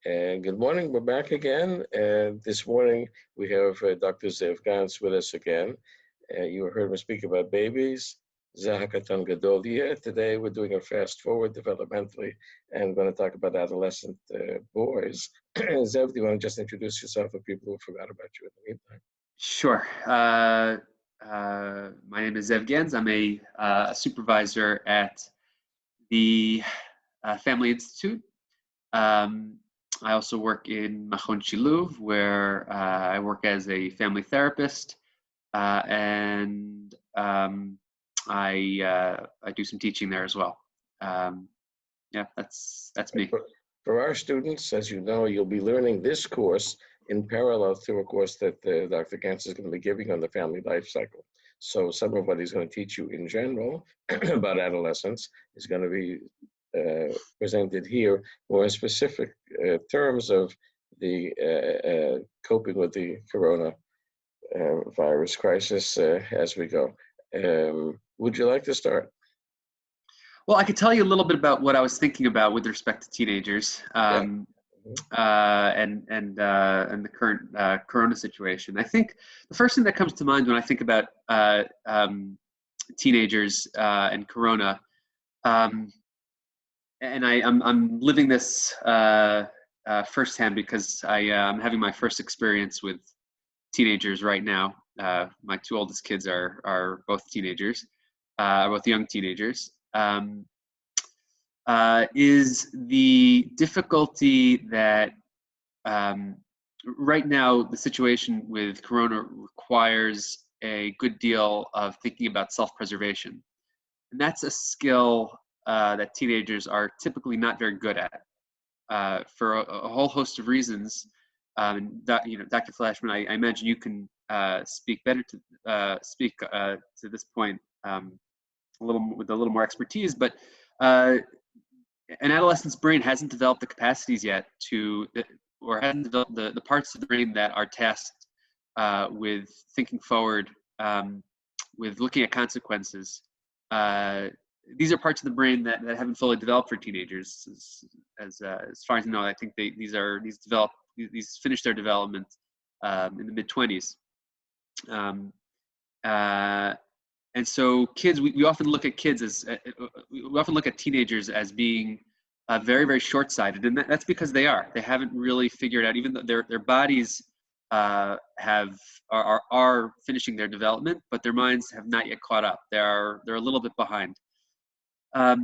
And good morning, we're back again. And this morning we have Dr. Zev Ganz with us again. You heard me speak about babies. Zahakatan Gadolia. Today we're doing a fast forward developmentally and we're going to talk about adolescent boys. Zev, do you want to just introduce yourself for people who forgot about you in the meantime? Sure. My name is Zev Ganz. I'm a supervisor at the Family Institute. I also work in Machon Shiluv, where I work as a family therapist, and I do some teaching there as well. Yeah, that's me. For our students, as you know, you'll be learning this course in parallel to a course that Dr. Ganz is going to be giving on the family life cycle. So some of what he's going to teach you in general about adolescence is going to be presented here, more specific terms of the coping with the corona virus crisis as we go. Would you like to start? Well, I could tell you a little bit about what I was thinking about with respect to teenagers and the current corona situation. I think the first thing that comes to mind when I think about teenagers and corona, and I'm living this firsthand because I'm having my first experience with teenagers right now. My two oldest kids are both teenagers, both young teenagers. Is the difficulty that right now the situation with corona requires a good deal of thinking about self-preservation, and that's a skill that teenagers are typically not very good at for a whole host of reasons. Dr. Flashman, I imagine you can speak better to this point with a little more expertise, but an adolescent's brain hasn't developed the capacities yet or hasn't developed the parts of the brain that are tasked with thinking forward, with looking at consequences. These are parts of the brain that haven't fully developed for teenagers. As far as I know, I think these finish their development in the mid-20s. And so kids, we often look at kids we often look at teenagers as being very, very short-sighted, and that's because they haven't really figured out, even though their bodies are finishing their development, but their minds have not yet caught up. They're a little bit behind. I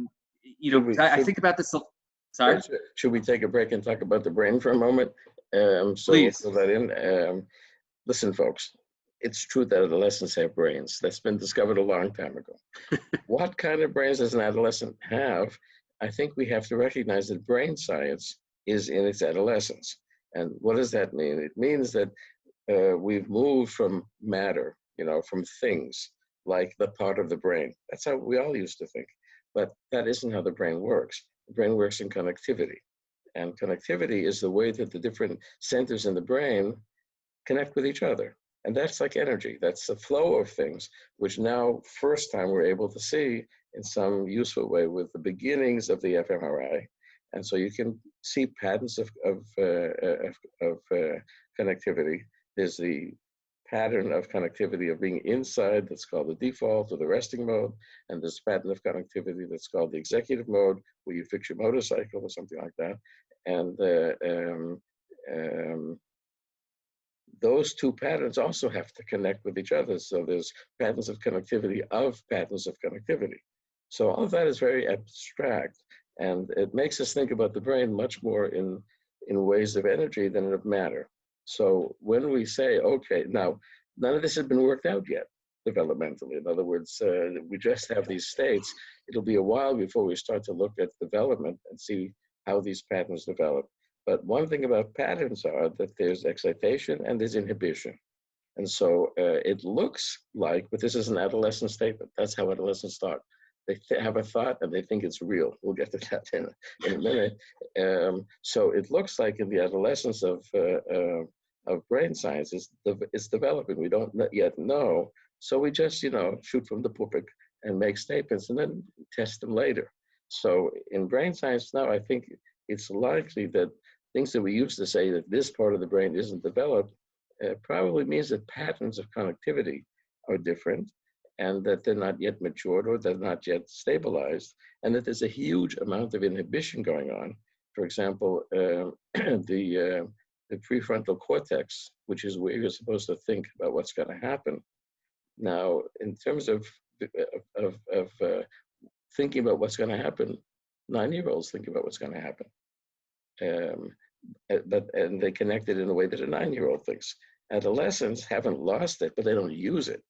think about this. Sorry. Should we take a break and talk about the brain for a moment? Please. We'll fill that in. Listen, folks. It's true that adolescents have brains. That's been discovered a long time ago. What kind of brains does an adolescent have? I think we have to recognize that brain science is in its adolescence. And what does that mean? It means that we've moved from matter, from things, like the part of the brain. That's how we all used to think. But that isn't how the brain works. The brain works in connectivity. And connectivity is the way that the different centers in the brain connect with each other. And that's like energy. That's the flow of things, which now first time we're able to see in some useful way with the beginnings of the fMRI. And so you can see patterns of connectivity. There's the pattern of connectivity of being inside, that's called the default or the resting mode. And there's a pattern of connectivity that's called the executive mode, where you fix your motorcycle or something like that. And those two patterns also have to connect with each other. So there's patterns of connectivity of patterns of connectivity. So all of that is very abstract, and it makes us think about the brain much more in ways of energy than of matter. So when we say, okay, now, none of this has been worked out yet developmentally. In other words, we just have these states. It'll be a while before we start to look at development and see how these patterns develop. But one thing about patterns are that there's excitation and there's inhibition. And so it looks like, but this is an adolescent statement. That's how adolescents start. They have a thought and they think it's real. We'll get to that in a minute. So it looks like in the adolescence of brain science, it's developing. We don't yet know. So we just, shoot from the pulpit and make statements and then test them later. So in brain science now, I think it's likely that things that we used to say that this part of the brain isn't developed probably means that patterns of connectivity are different and that they're not yet matured or they're not yet stabilized, and that there's a huge amount of inhibition going on. For example, the prefrontal cortex, which is where you're supposed to think about what's going to happen. Now, in terms of thinking about what's going to happen, 9-year-olds think about what's going to happen. And they connect it in a way that a 9-year-old thinks. Adolescents haven't lost it, but they don't use it.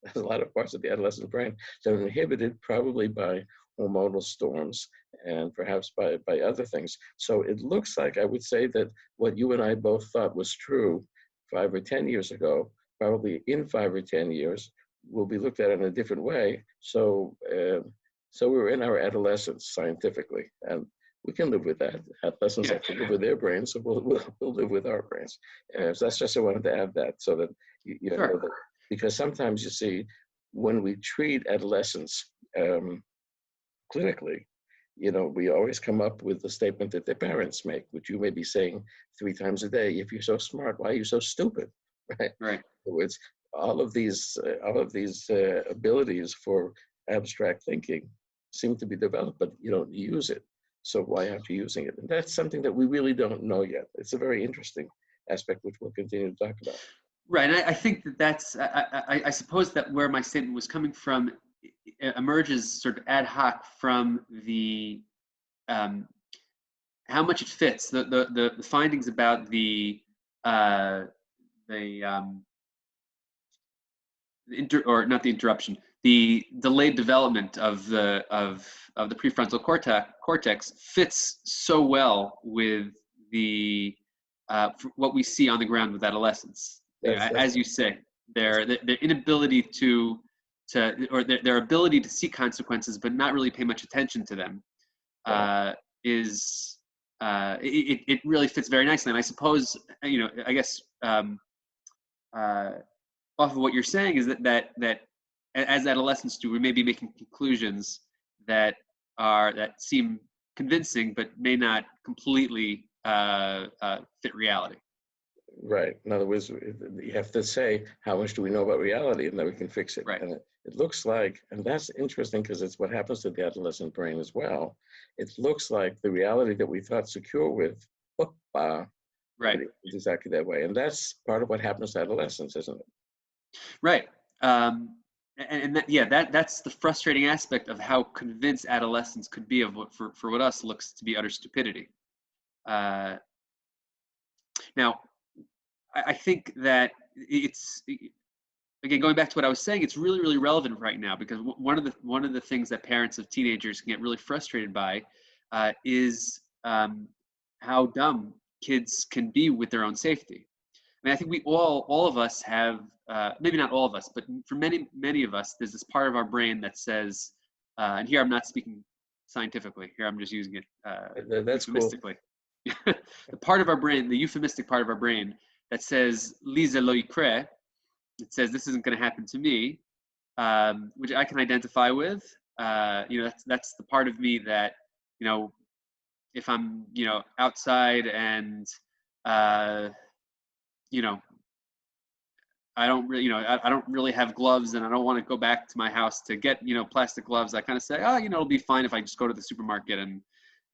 There's a lot of parts of the adolescent brain that are inhibited probably by hormonal storms and perhaps by other things. So it looks like I would say that what you and I both thought was true 5 or 10 years ago, probably in 5 or 10 years, will be looked at in a different way. So we're in our adolescence scientifically, and we can live with that. Adolescents have to live with their brains, so we'll live with our brains. So that's just, I wanted to add that so that you know that, because sometimes you see when we treat adolescents clinically, we always come up with the statement that their parents make, which you may be saying 3 times a day. If you're so smart, why are you so stupid? Right. Right. So it's all of these abilities for abstract thinking seem to be developed, but you don't use it. So why aren't you using it? And that's something that we really don't know yet. It's a very interesting aspect, which we'll continue to talk about. Right, and I think that's, I suppose that where my statement was coming from emerges sort of ad hoc from the, how much it fits, the findings about the delayed development of the prefrontal cortex fits so well with the what we see on the ground with adolescents. As you say, their inability or their ability to see consequences but not really pay much attention to them is it really fits very nicely. And I suppose, I guess off of what you're saying is that as adolescents do, we may be making conclusions that seem convincing but may not completely fit reality. Right. In other words, you have to say, how much do we know about reality, and then we can fix it. Right. And it looks like, and that's interesting because it's what happens to the adolescent brain as well. It looks like the reality that we thought secure with, right, it's exactly that way. And that's part of what happens to adolescents, isn't it? Right. That's the frustrating aspect of how convinced adolescents could be of what for what us looks to be utter stupidity. Now, I think that it's, again, going back to what I was saying, it's really, really relevant right now, because one of the things that parents of teenagers can get really frustrated by is how dumb kids can be with their own safety. I mean, I think we all of us have, maybe not all of us, but for many of us, there's this part of our brain that says, and here I'm not speaking scientifically, here I'm just using it that's euphemistically. Cool. The part of our brain, the euphemistic part of our brain that says, Lisa lo yikre, it says this isn't going to happen to me, which I can identify with. That's the part of me that, if I'm, outside and, I don't really, I don't really have gloves, and I don't want to go back to my house to get, plastic gloves. I kind of say, it'll be fine if I just go to the supermarket,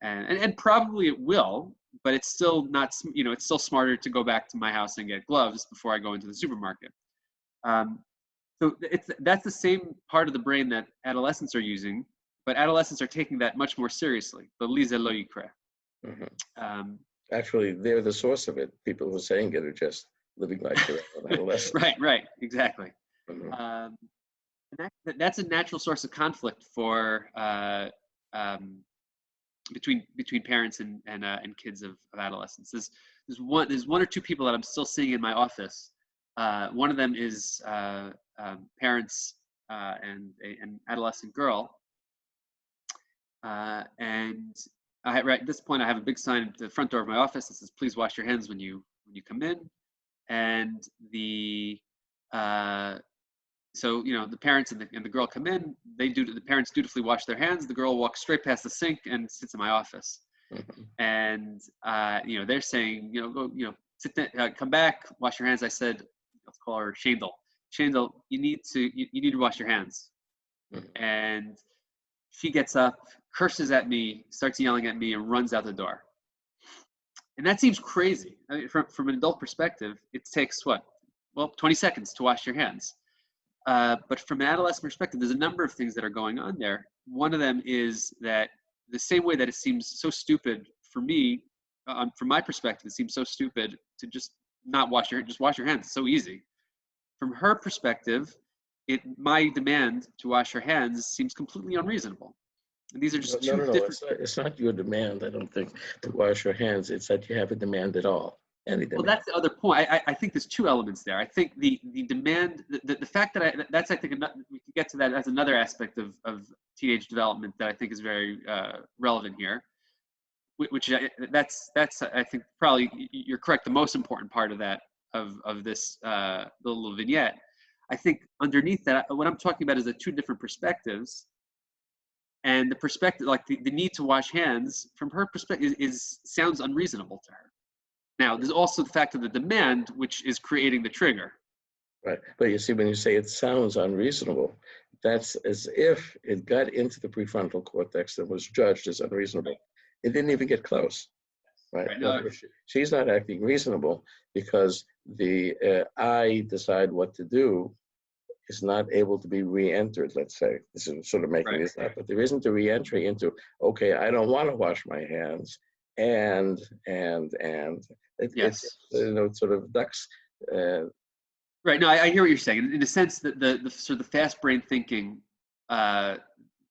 and probably it will, but it's still not, it's still smarter to go back to my house and get gloves before I go into the supermarket. So that's the same part of the brain that adolescents are using, but adolescents are taking that much more seriously. The lisa lo yikre. Actually, they're the source of it. People who are saying it are just living like they're an adolescent. Right, exactly. And that's a natural source of conflict for between parents and kids of adolescents. There's one or two people that I'm still seeing in my office. One of them is parents and an adolescent girl, and right at this point, I have a big sign at the front door of my office that says, "Please wash your hands when you come in." And the parents and the girl come in. The parents dutifully wash their hands. The girl walks straight past the sink and sits in my office. Mhm. And they're saying, go, sit there, come back, wash your hands. I said, let's call her Shandel. Shandel, you need to wash your hands. Mhm. And she gets up, curses at me, starts yelling at me, and runs out the door. And that seems crazy. I mean, from an adult perspective, it takes what? Well, 20 seconds to wash your hands. But from an adolescent perspective, there's a number of things that are going on there. One of them is that the same way that it seems so stupid for me, from my perspective, it seems so stupid to just not just wash your hands. It's so easy. From her perspective, my demand to wash her hands seems completely unreasonable. And these are No, just no, two no, no. different. It's not your demand, I don't think, to wash your hands. It's that you have a demand at all. Any Well, demand. that's the other point. I think there's two elements there. I think the demand, the fact that that's I think we can get to that as another aspect of teenage development that I think is very relevant here. Which that's I think probably you're correct. The most important part of that of this little vignette. I think underneath that, what I'm talking about is the two different perspectives, and the perspective, like the need to wash hands, from her perspective, is sounds unreasonable to her. Now, there's also the fact of the demand, which is creating the trigger. Right. But you see, when you say it sounds unreasonable, that's as if it got into the prefrontal cortex and was judged as unreasonable. It didn't even get close. Right. Right. In other words, she's not acting reasonable because the I decide what to do is not able to be re-entered, let's say. This is sort of making Right. this up, but there isn't a re-entry into, okay, I don't want to wash my hands, and it Yes. sort of ducks. Right. No, I hear what you're saying. In a sense, that the sort of the fast brain thinking uh,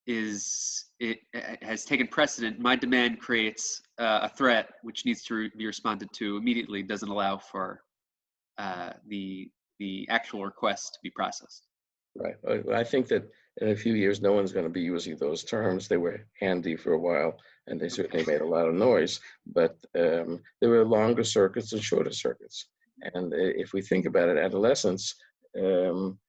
it has taken precedent. My demand creates a threat which needs to be responded to immediately. Doesn't allow for the actual request to be processed. Right. I think that in a few years, no one's going to be using those terms. They were handy for a while, and they certainly made a lot of noise. But there were longer circuits and shorter circuits. And if we think about it, adolescents um,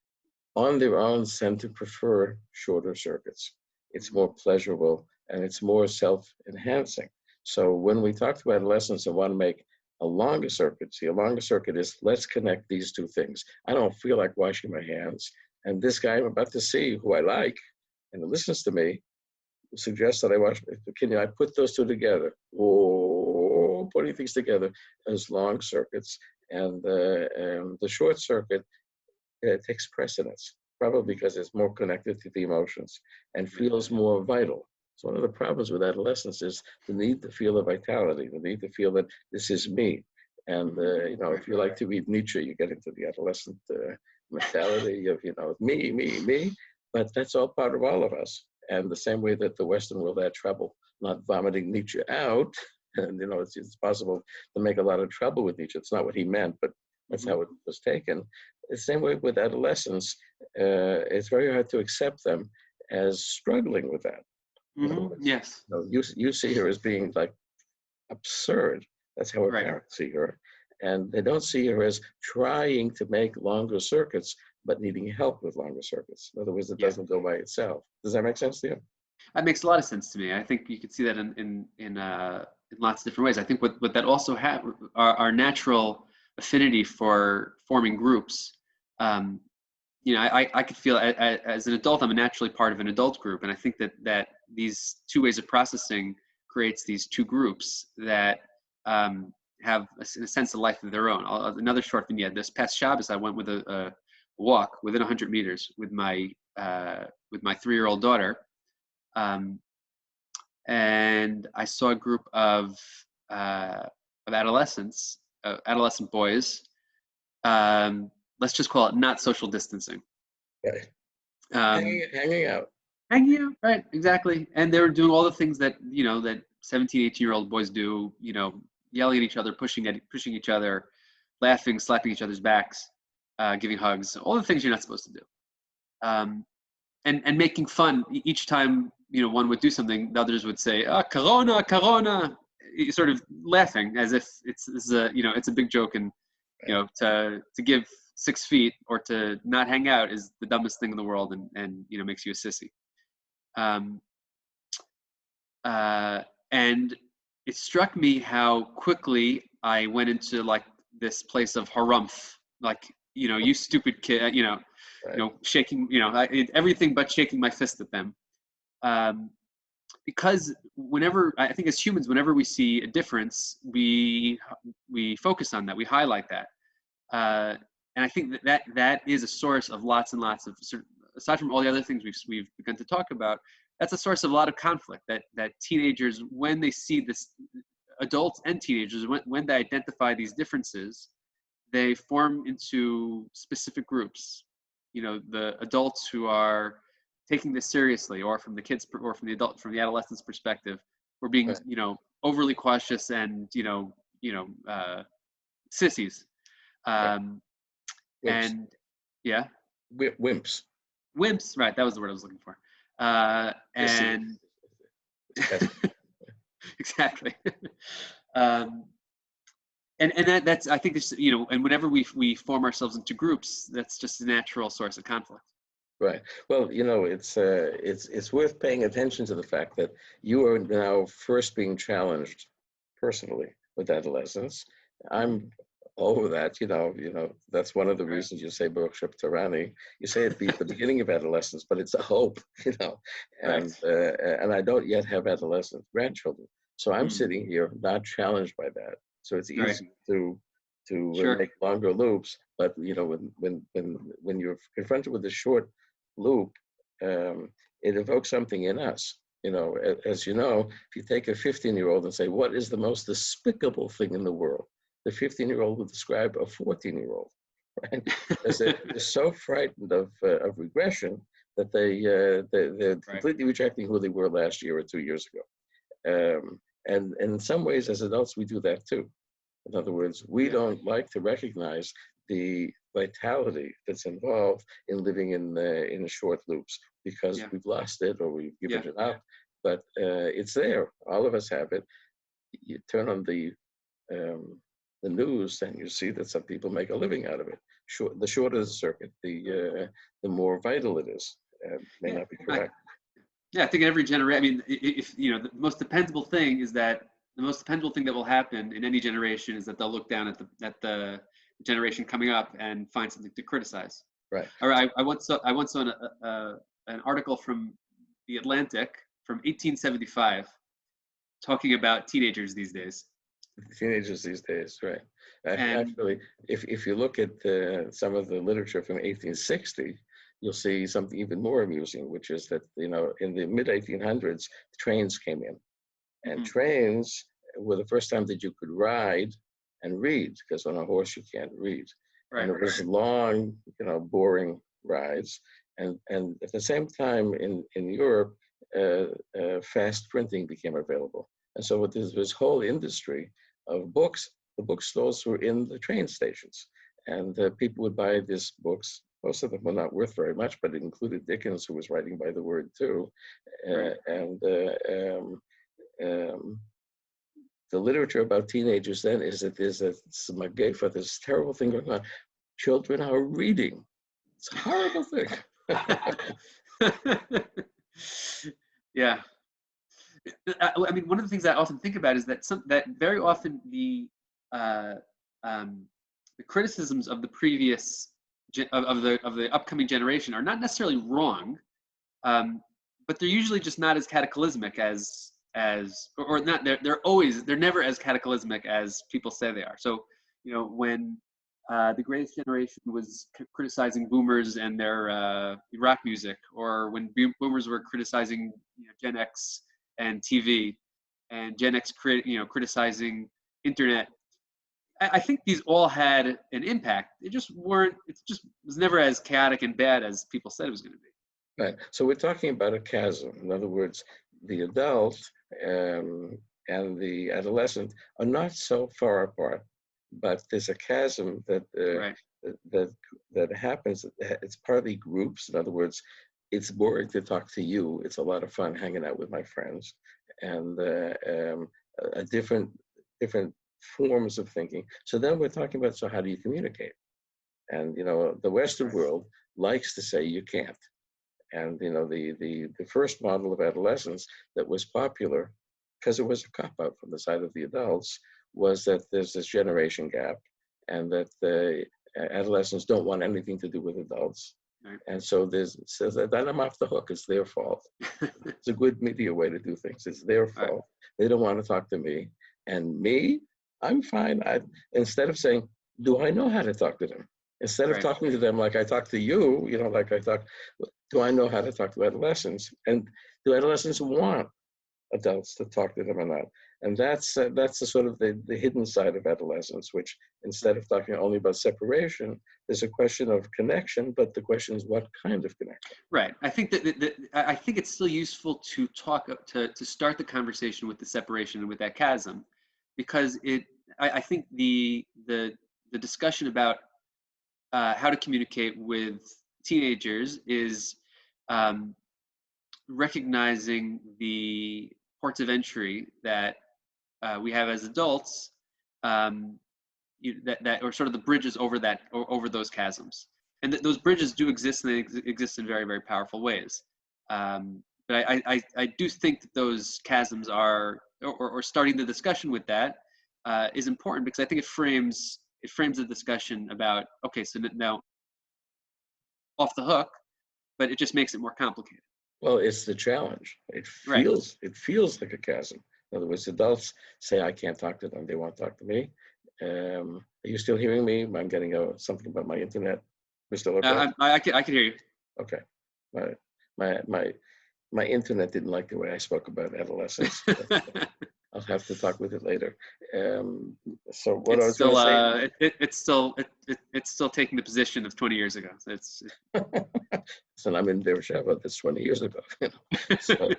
on their own tend to prefer shorter circuits. It's more pleasurable and it's more self-enhancing. So when we talk to adolescents and want to make a longer circuit, see, a longer circuit is let's connect these two things. I don't feel like washing my hands, and this guy I'm about to see, who I like, and who listens to me, suggests that I wash. Can I put those two together? Oh, putting things together as long circuits, and the short circuit takes precedence, probably because it's more connected to the emotions and feels more vital. So one of the problems with adolescence is the need to feel a vitality, the need to feel that this is me. And if you like to read Nietzsche, you get into the adolescent mentality of me. But that's all part of all of us. And the same way that the Western world had trouble not vomiting Nietzsche out, and it's possible to make a lot of trouble with Nietzsche. It's not what he meant, but that's how it was taken. The same way with adolescents, it's very hard to accept them as struggling with that. In other words, Yes. you see her as being like absurd. That's how her Right. parents see her. And they don't see her as trying to make longer circuits, but needing help with longer circuits. In other words, it Yeah. doesn't go by itself. Does that make sense to you? That makes a lot of sense to me. I think you could see that in lots of different ways. I think what that also have our natural affinity for forming groups. I could feel as an adult, I'm naturally part of an adult group, and I think that these two ways of processing creates these two groups that have a sense of life of their own. Another short vignette. This past Shabbos, I went with a walk within 100 meters with my 3-year-old daughter. And I saw a group of adolescents, adolescent boys. Let's just call it not social distancing. Right. Um, Hanging out. hanging out, right? Exactly. And they were doing all the things that that 17, 18-year-old boys do. Yelling at each other, pushing each other, laughing, slapping each other's backs, giving hugs, all the things you're not supposed to do. And making fun each time one would do something, the others would say, corona, corona, sort of laughing as if it's a big joke, and to give 6 feet or to not hang out is the dumbest thing in the world, and makes you a sissy. And it struck me how quickly I went into like this place of harumph, like, you stupid kid, Right. shaking, everything but shaking my fist at them. Um, because whenever I think as humans, whenever we see a difference, we focus on that, we highlight that, and I think that is a source of lots and lots of, aside from all the other things we've begun to talk about, that's a source of a lot of conflict. That teenagers, when they see this, adults and teenagers, when they identify these differences, they form into specific groups. The adults who are taking this seriously, or from the kids, or from the adolescents' perspective, we're being, Right. overly cautious and, sissies. Right. Um, Wimps. and yeah, Wimps. wimps, right? That was the word I was looking for. Sissy. And It's past. exactly. um, and that's, I think this, and whenever we form ourselves into groups, that's just a natural source of conflict. Right. Well, it's worth paying attention to the fact that you are now first being challenged personally with adolescence. I'm over that. That's one of the Right. reasons you say Baruch Tarani. You say it be at the beginning of adolescence, but it's a hope. Right. And I don't yet have adolescent grandchildren, so I'm Mm. sitting here not challenged by that. So it's Right. easy to Sure. make longer loops. But when you're confronted with a short loop, it evokes something in us. As you know, if you take a 15-year-old and say, what is the most despicable thing in the world? The 15-year-old will describe a 14-year-old, right? Because they're so frightened of regression that they're Right. completely rejecting who they were last year or 2 years ago. And in some ways, as adults, we do that too. In other words, we Yeah. don't like to recognize the vitality that's involved in living in short loops because Yeah. we've lost it or we've Yeah. given it up. But it's there. All of us have it. You turn on um, the news and you see that some people make a living out of it. The shorter the circuit, the more vital it is. May Yeah. not be Right. correct. Yeah. I think in every generation, I mean, if the most dependable thing is that the most dependable thing that will happen in any generation is that they'll look down at the generation coming up and find something to criticize. Right. Or I once saw an article from the Atlantic from 1875 talking about teenagers these days. Teenagers these days, right? And Actually, if you look at some of the literature from 1860, you'll see something even more amusing, which is that in the mid 1800s, trains came in, and mhm, trains were the first time that you could ride and read, because on a horse you can't read, and right, it was long, boring rides, and at the same time in Europe, fast printing became available, and so there's this whole industry of books. The bookstores were in the train stations, and people would buy these books. Most of them were not worth very much, but it included Dickens, who was writing by the word too, right. and um, the literature about teenagers then is that there's this terrible thing going on. Children are reading. It's a horrible thing. Yeah. I mean, one of the things I often think about is that very often uh, um, the criticisms of the previous of the upcoming generation are not necessarily wrong, um, but they're usually just not as cataclysmic or not. They're never as cataclysmic as people say they are. So when the greatest generation was criticizing boomers and their rock music, or when boomers were criticizing Gen X and TV, and Gen X criticizing internet. I think these all had an impact. It just weren't. It just was never as chaotic and bad as people said it was going to be. Right. So we're talking about a chasm. In other words, the adult and the adolescent are not so far apart, but there's a chasm Right. that that happens. It's partly groups. In other words, it's boring to talk to you. It's a lot of fun hanging out with my friends, and a different forms of thinking. So then we're talking about, so how do you communicate? And the Western Right. world likes to say you can't. And the first model of adolescence that was popular because it was a cop-out from the side of the adults, was that there's this generation gap, and that the adolescents don't want anything to do with adults. Right. And so says that I'm off the hook. It's their fault. It's a good media way to do things. It's their fault. Right. They don't want to talk to me. And me, I'm fine. Instead of saying, do I know how to talk to them? Instead of Right. talking to them like I talk to you, like I talk, do I know how to talk to adolescents? And do adolescents want adults to talk to them or not? And that's the sort of the hidden side of adolescence, which instead of talking only about separation, there's a question of connection, but the question is what kind of connection? Right. I think I think it's still useful to talk to start the conversation with the separation and with that chasm, because I think the discussion about how to communicate with teenagers is recognizing the ports of entry that we have as adults, that or sort of the bridges over those chasms, and those bridges do exist, and they exist in very, very powerful ways. But I do think that those chasms are, or starting the discussion with that is important, because I think it frames the discussion about, okay, so now off the hook, but it just makes it more complicated. Well, it's the challenge. It Right. feels like a chasm. In other words, adults say, I can't talk to them. They won't talk to me. Are you still hearing me? I'm getting something about my internet. We're still okay? I can hear you. Okay. My internet didn't like the way I spoke about adolescence. I'll have to talk with it later. So what I was going to say, it's still taking the position of 20 years ago. so I'm in Beersheba. That's 20 years ago. So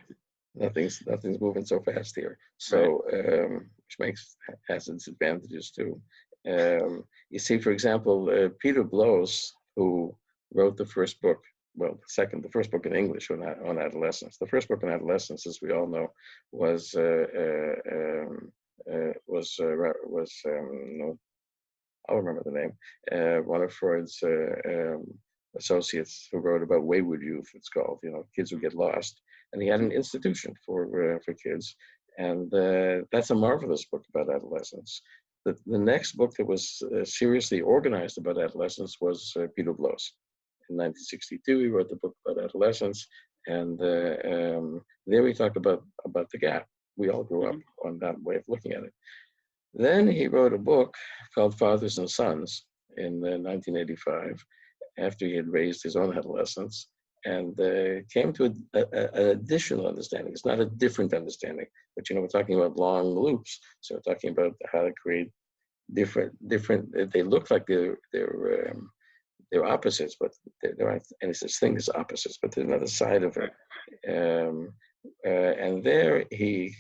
nothing's moving so fast here. So which has its advantages too. You see, for example, Peter Blows, who wrote the first book. Well, the first book in English on adolescence. The first book on adolescence, as we all know, was I'll remember the name. One of Freud's associates, who wrote about wayward youth. It's called, kids who get lost, and he had an institution for kids, and that's a marvelous book about adolescence. The next book that was seriously organized about adolescence was Peter Blows. In 1962, he wrote the book about adolescence, and there he talked about the gap. We all grew up on that way of looking at it. Then he wrote a book called Fathers and Sons in 1985, after he had raised his own adolescence, and came to an additional understanding. It's not a different understanding, but we're talking about long loops. So we're talking about how to create different. They look like they're opposites, but there aren't any such thing as opposites, but there's another side of it. And there he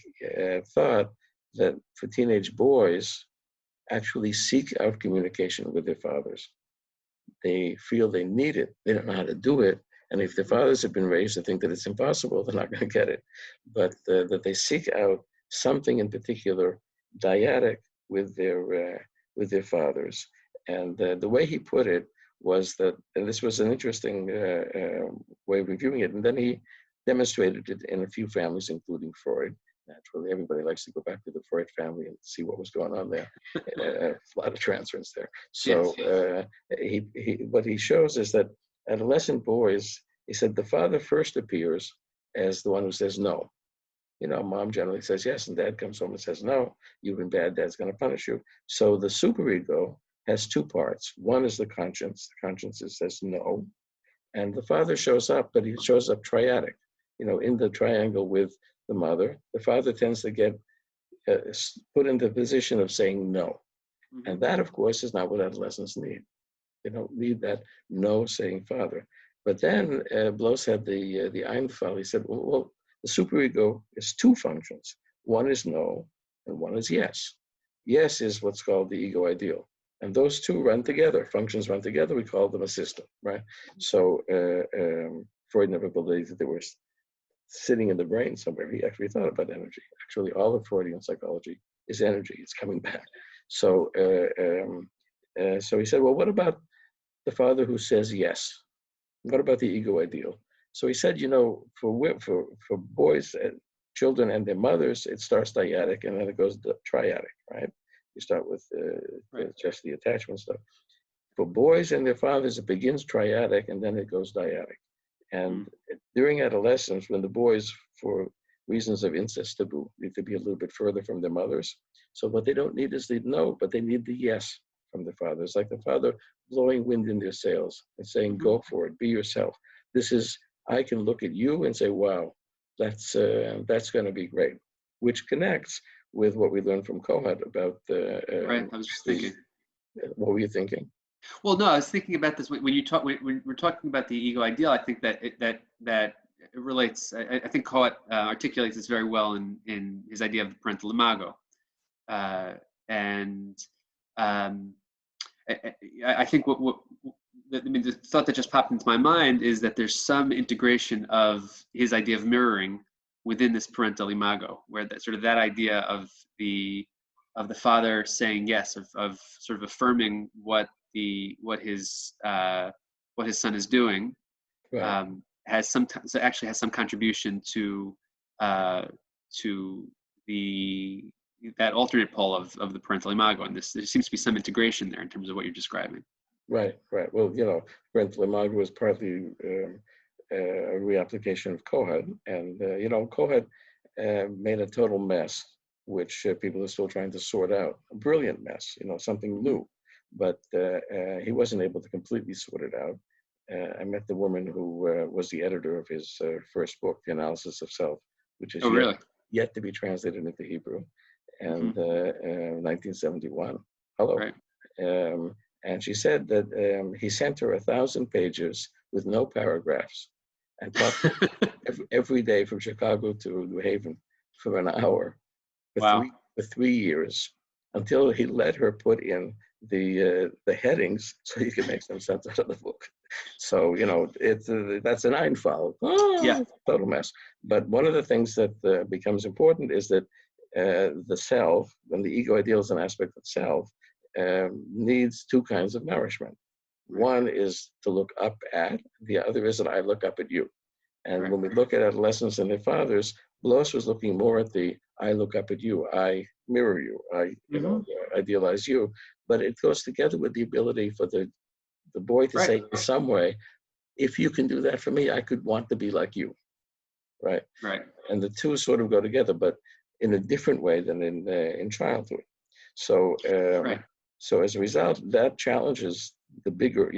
thought that for teenage boys, actually seek out communication with their fathers. They feel they need it. They don't know how to do it. And if their fathers have been raised to think that it's impossible, they're not going to get it. But that they seek out something in particular, dyadic with their fathers. And the way he put it was that, and this was an interesting way of reviewing it, and then he demonstrated it in a few families, including Freud. Naturally, everybody likes to go back to the Freud family and see what was going on there. A lot of transference there. So what he shows is that adolescent boys, he said, the father first appears as the one who says no. Mom generally says yes, and dad comes home and says no. You've been bad, dad's going to punish you. So the superego has two parts. One is the conscience. The conscience says no. And the father shows up, but he shows up triadic, in the triangle with the mother. The father tends to get put in the position of saying no. Mm-hmm. And that, of course, is not what adolescents need. They don't need that no saying father. But then Blows had the Einfall. He said, well, the superego is two functions. One is no, and one is yes. Yes is what's called the ego ideal. And those two run together. Functions run together. We call them a system, right? So Freud never believed that they were sitting in the brain somewhere. He actually thought about energy. Actually, all of Freudian psychology is energy. It's coming back. So so he said, well, what about the father who says yes? What about the ego ideal? So he said, for boys, children and their mothers, it starts dyadic and then it goes triadic, right? You start with just the attachment stuff. For boys and their fathers, it begins triadic and then it goes dyadic. And during adolescence, when the boys, for reasons of incest taboo, need to be a little bit further from their mothers. So what they don't need is the no, but they need the yes from the father. It's like the father blowing wind in their sails and saying, go for it, be yourself. This is, I can look at you and say, wow, that's going to be great, which connects with what we learned from Kohat about Right. I was just thinking. What were you thinking? Well, no, I was thinking about this when we're talking about the ego ideal. I think that it relates. I think Kohat articulates this very well in his idea of the parental imago, and I think the thought that just popped into my mind is that there's some integration of his idea of mirroring within this parental imago, where that sort of that idea of the father saying yes, of sort of affirming what his son is doing, Right. actually has some contribution to that alternate pole of the parental imago, and there seems to be some integration there in terms of what you're describing. Right. Well, parental imago was partly a reapplication of Kohat, and Kohat made a total mess, which people are still trying to sort out. A brilliant mess, something new, but he wasn't able to completely sort it out. I met the woman who was the editor of his first book, The Analysis of Self, which is yet to be translated into Hebrew, and 1971. Hello. Right. And she said that he sent her 1,000 pages with no paragraphs and talked every day from Chicago to New Haven for an hour for 3 years until he let her put in the headings so you could make some sense out of the book. So, that's an Einfall. Total mess. But one of the things that becomes important is that the self, and the ego ideal is an aspect of self, needs two kinds of nourishment. One is to look up at, the other is that I look up at you. And when we look at adolescents and their fathers, Bloss was looking more at the I look up at you, I mirror you, I idealize you. But it goes together with the ability for the boy to say in some way, if you can do that for me, I could want to be like you. Right. And the two sort of go together, but in a different way than in childhood. So so as a result, that challenges the bigger,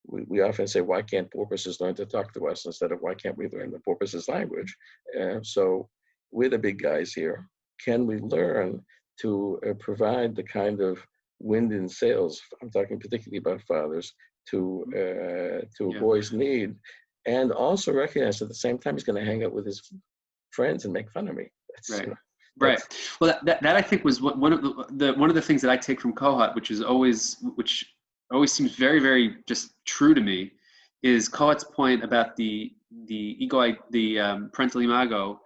we often say, why can't porpoises learn to talk to us instead of why can't we learn the porpoises language? So we're the big guys here. Can we learn to provide the kind of wind in sails, I'm talking particularly about fathers, to a boy's need, and also recognize at the same time he's going to hang out with his friends and make fun of me. Right. Well, that I think was one of the things that I take from Kohat, which always seems very, very just true to me, is Kohat's point about the ego, the parental imago,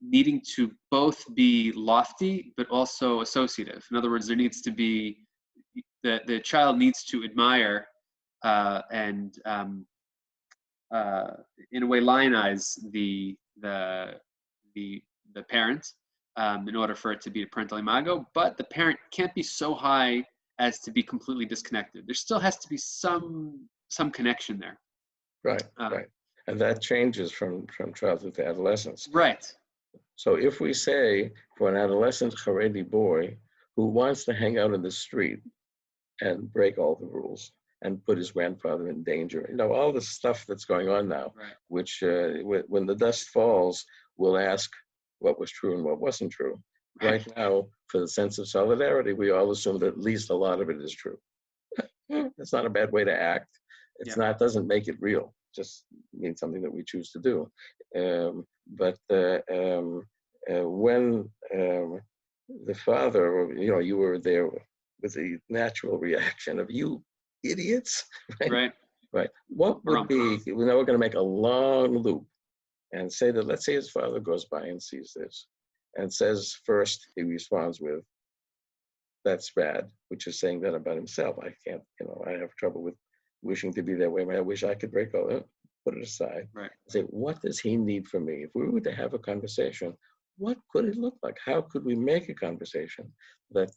needing to both be lofty but also associative. In other words, there needs to be the child needs to admire and in a way lionize the parent in order for it to be a parental imago, but the parent can't be so high as to be completely disconnected. There still has to be some connection there. Right. And that changes from childhood to adolescence. Right. So if we say for an adolescent Haredi boy who wants to hang out in the street and break all the rules and put his grandfather in danger, all the stuff that's going on now, which when the dust falls, we'll ask what was true and what wasn't true. Right now, for the sense of solidarity, we all assume that at least a lot of it is true. It's not a bad way to act. It's not, doesn't make it real. Just means something that we choose to do. But when the father, you were there with the natural reaction of you idiots, right? What would be, we're going to make a long loop and say that, let's say his father goes by and sees this and says, first he responds with, that's bad, which is saying that about himself. I can't, I have trouble with wishing to be that way. I wish I could break all that. put it aside, Right. say, what does he need from me? If we were to have a conversation, what could it look like? How could we make a conversation that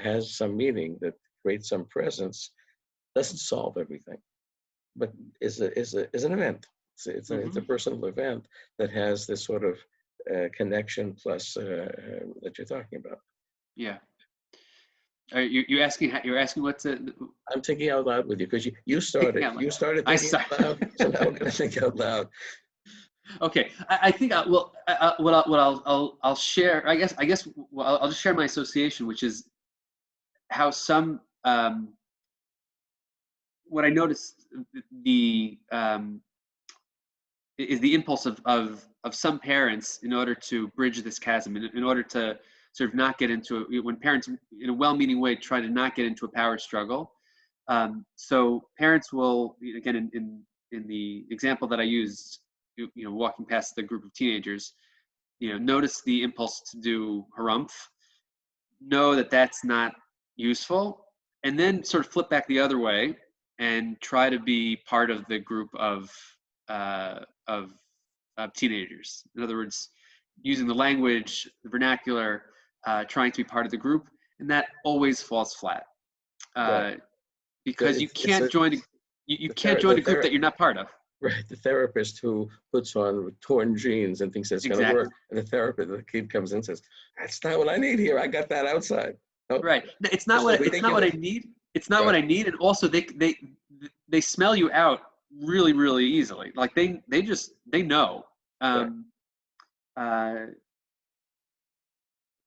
has some meaning, that creates some presence, doesn't solve everything, but is an event. It's a Mm-hmm. personal event that has this sort of connection plus that you're talking about. Yeah. Are you asking? You're asking what's it? I'm thinking out loud with you because you Thinking started. out loud. You started I thinking start. out loud, so now we're going to think out loud. Okay, I think I'll share. I guess I'll just share my association, which is how some what I noticed the is the impulse of some parents in order to bridge this chasm, in order to sort of not get into it, when parents in a well-meaning way try to not get into a power struggle. So parents will, again, in the example that I used, walking past the group of teenagers, notice the impulse to do harumph, know that that's not useful, and then sort of flip back the other way and try to be part of the group of teenagers. In other words, using the language, the vernacular, trying to be part of the group, and that always falls flat Right. because you can't join you can't join a group that you're not part of. Right, the therapist who puts on torn jeans and thinks it's going to work, and the kid comes in and says, "That's not what I need here. I got that outside." No, right. It's not what I need. It's not what I need, and also they smell you out really, really easily. Like they know.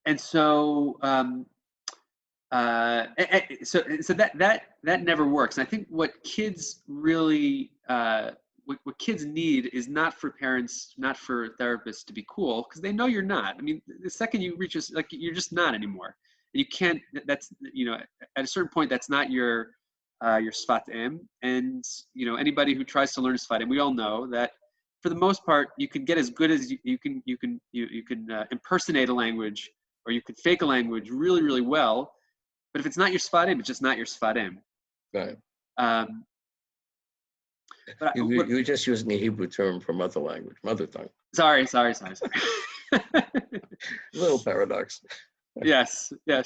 And so so that never works. And I think what kids really what kids need is not for parents, not for therapists to be cool, because they know you're not. I mean, the second you reach like you're just not anymore. And you can't. That's at a certain point that's not your sfatim. And anybody who tries to learn sfatim, we all know that for the most part you can get as good as you can impersonate a language, or you can fake a language really, really well. But if it's not your sfatim, it's just not your sfatim. right. But You're just using a Hebrew term for mother language, mother tongue. Sorry. Little paradox. Yes. So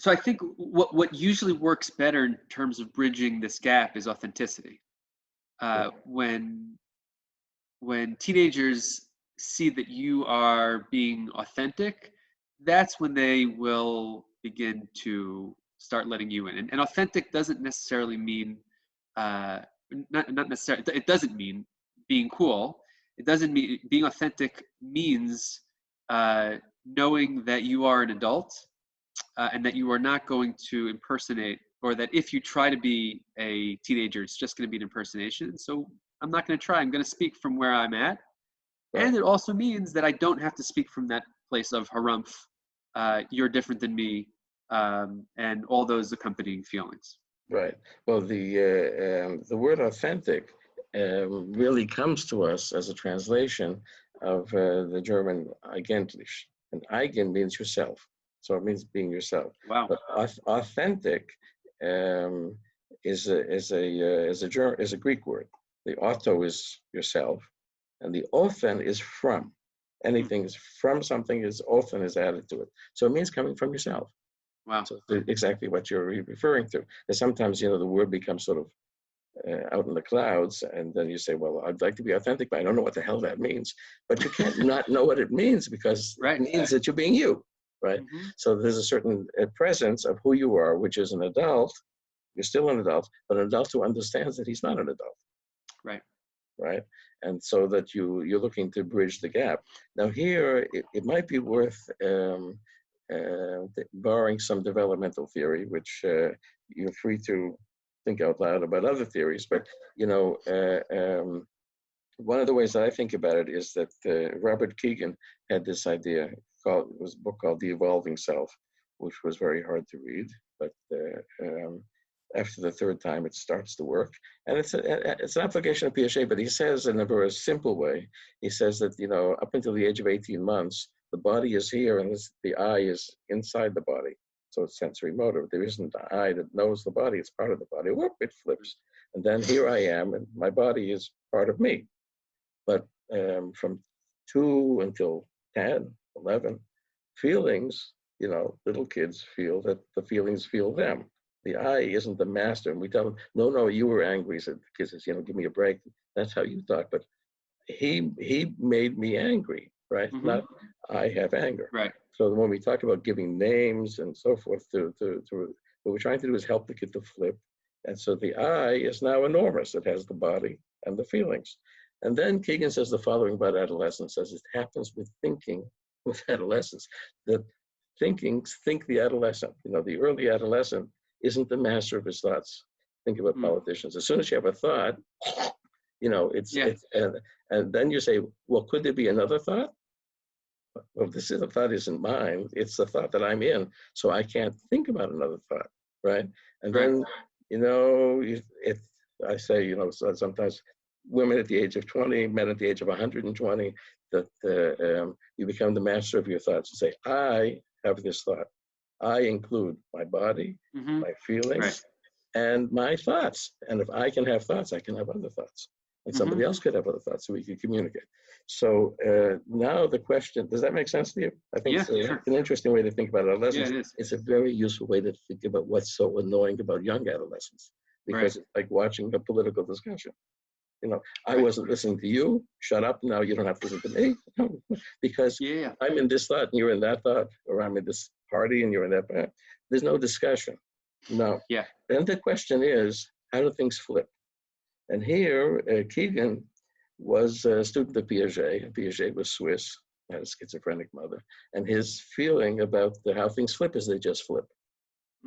I think what usually works better in terms of bridging this gap is authenticity. When teenagers see that you are being authentic, that's when they will begin to start letting you in. And authentic doesn't necessarily mean not necessarily. It doesn't mean being cool. It doesn't mean being authentic means knowing that you are an adult and that you are not going to impersonate, or that if you try to be a teenager, it's just going to be an impersonation. So I'm not going to try. I'm going to speak from where I'm at. Right. And it also means that I don't have to speak from that place of harumph, you're different than me, and all those accompanying feelings. Right. Well, the word authentic really comes to us as a translation of the German Eigentlich. And Eigen means yourself. So it means being yourself. Wow. But authentic is a Greek word. The auto is yourself, and the othen is from. Anything is from something, is othen is added to it. So it means coming from yourself. Wow. So exactly what you're referring to. And sometimes, the word becomes sort of out in the clouds, and then you say, well, I'd like to be authentic, but I don't know what the hell that means. But you can't not know what it means, because right. It means that you're being you, right? Mm-hmm. So there's a certain presence of who you are, which is an adult. You're still an adult, but an adult who understands that he's not an adult. Right. Right. And so that you're looking to bridge the gap. Now here, it might be worth borrowing some developmental theory, which you're free to think out loud about other theories. But, one of the ways that I think about it is that Robert Keegan had this idea it was a book called The Evolving Self, which was very hard to read, but after the third time, it starts to work. And it's an application of Piaget, but he says in a very simple way, he says that, up until the age of 18 months, the body is here and the I is inside the body. So it's sensory motor. There isn't an I that knows the body. It's part of the body. Whoop, it flips. And then here I am, and my body is part of me. But from 2 until 10, 11, feelings, little kids feel that the feelings feel them. The I isn't the master. And we tell them, no, you were angry. So the kid says, give me a break. That's how you thought. But he made me angry, right? Mm-hmm. Not I have anger. Right. So when we talk about giving names and so forth, what we're trying to do is help the kid to flip. And so the I is now enormous. It has the body and the feelings. And then Keegan says the following about adolescence, says it happens with thinking with adolescence, that think the adolescent, the early adolescent isn't the master of his thoughts. Think about politicians. As soon as you have a thought, and then you say, well, could there be another thought? Well, the thought isn't mine. It's the thought that I'm in. So I can't think about another thought, right? And then, I say, so sometimes women at the age of 20, men at the age of 120, that you become the master of your thoughts. You say, I have this thought. I include my body, my feelings, and my thoughts. And if I can have thoughts, I can have other thoughts. And somebody else could have other thoughts, so we can communicate. So now the question, does that make sense to you? I think it's an interesting way to think about adolescence. Yeah, it is. It's a very useful way to think about what's so annoying about young adolescents, because it's like watching a political discussion. I wasn't listening to you. Shut up. Now you don't have to listen to me. Because I'm in this thought and you're in that thought, or I'm in this party and you're in that party. There's no discussion. No. Yeah. Then the question is, how do things flip? And here, Keegan was a student of Piaget. Piaget was Swiss, had a schizophrenic mother. And his feeling about how things flip is they just flip.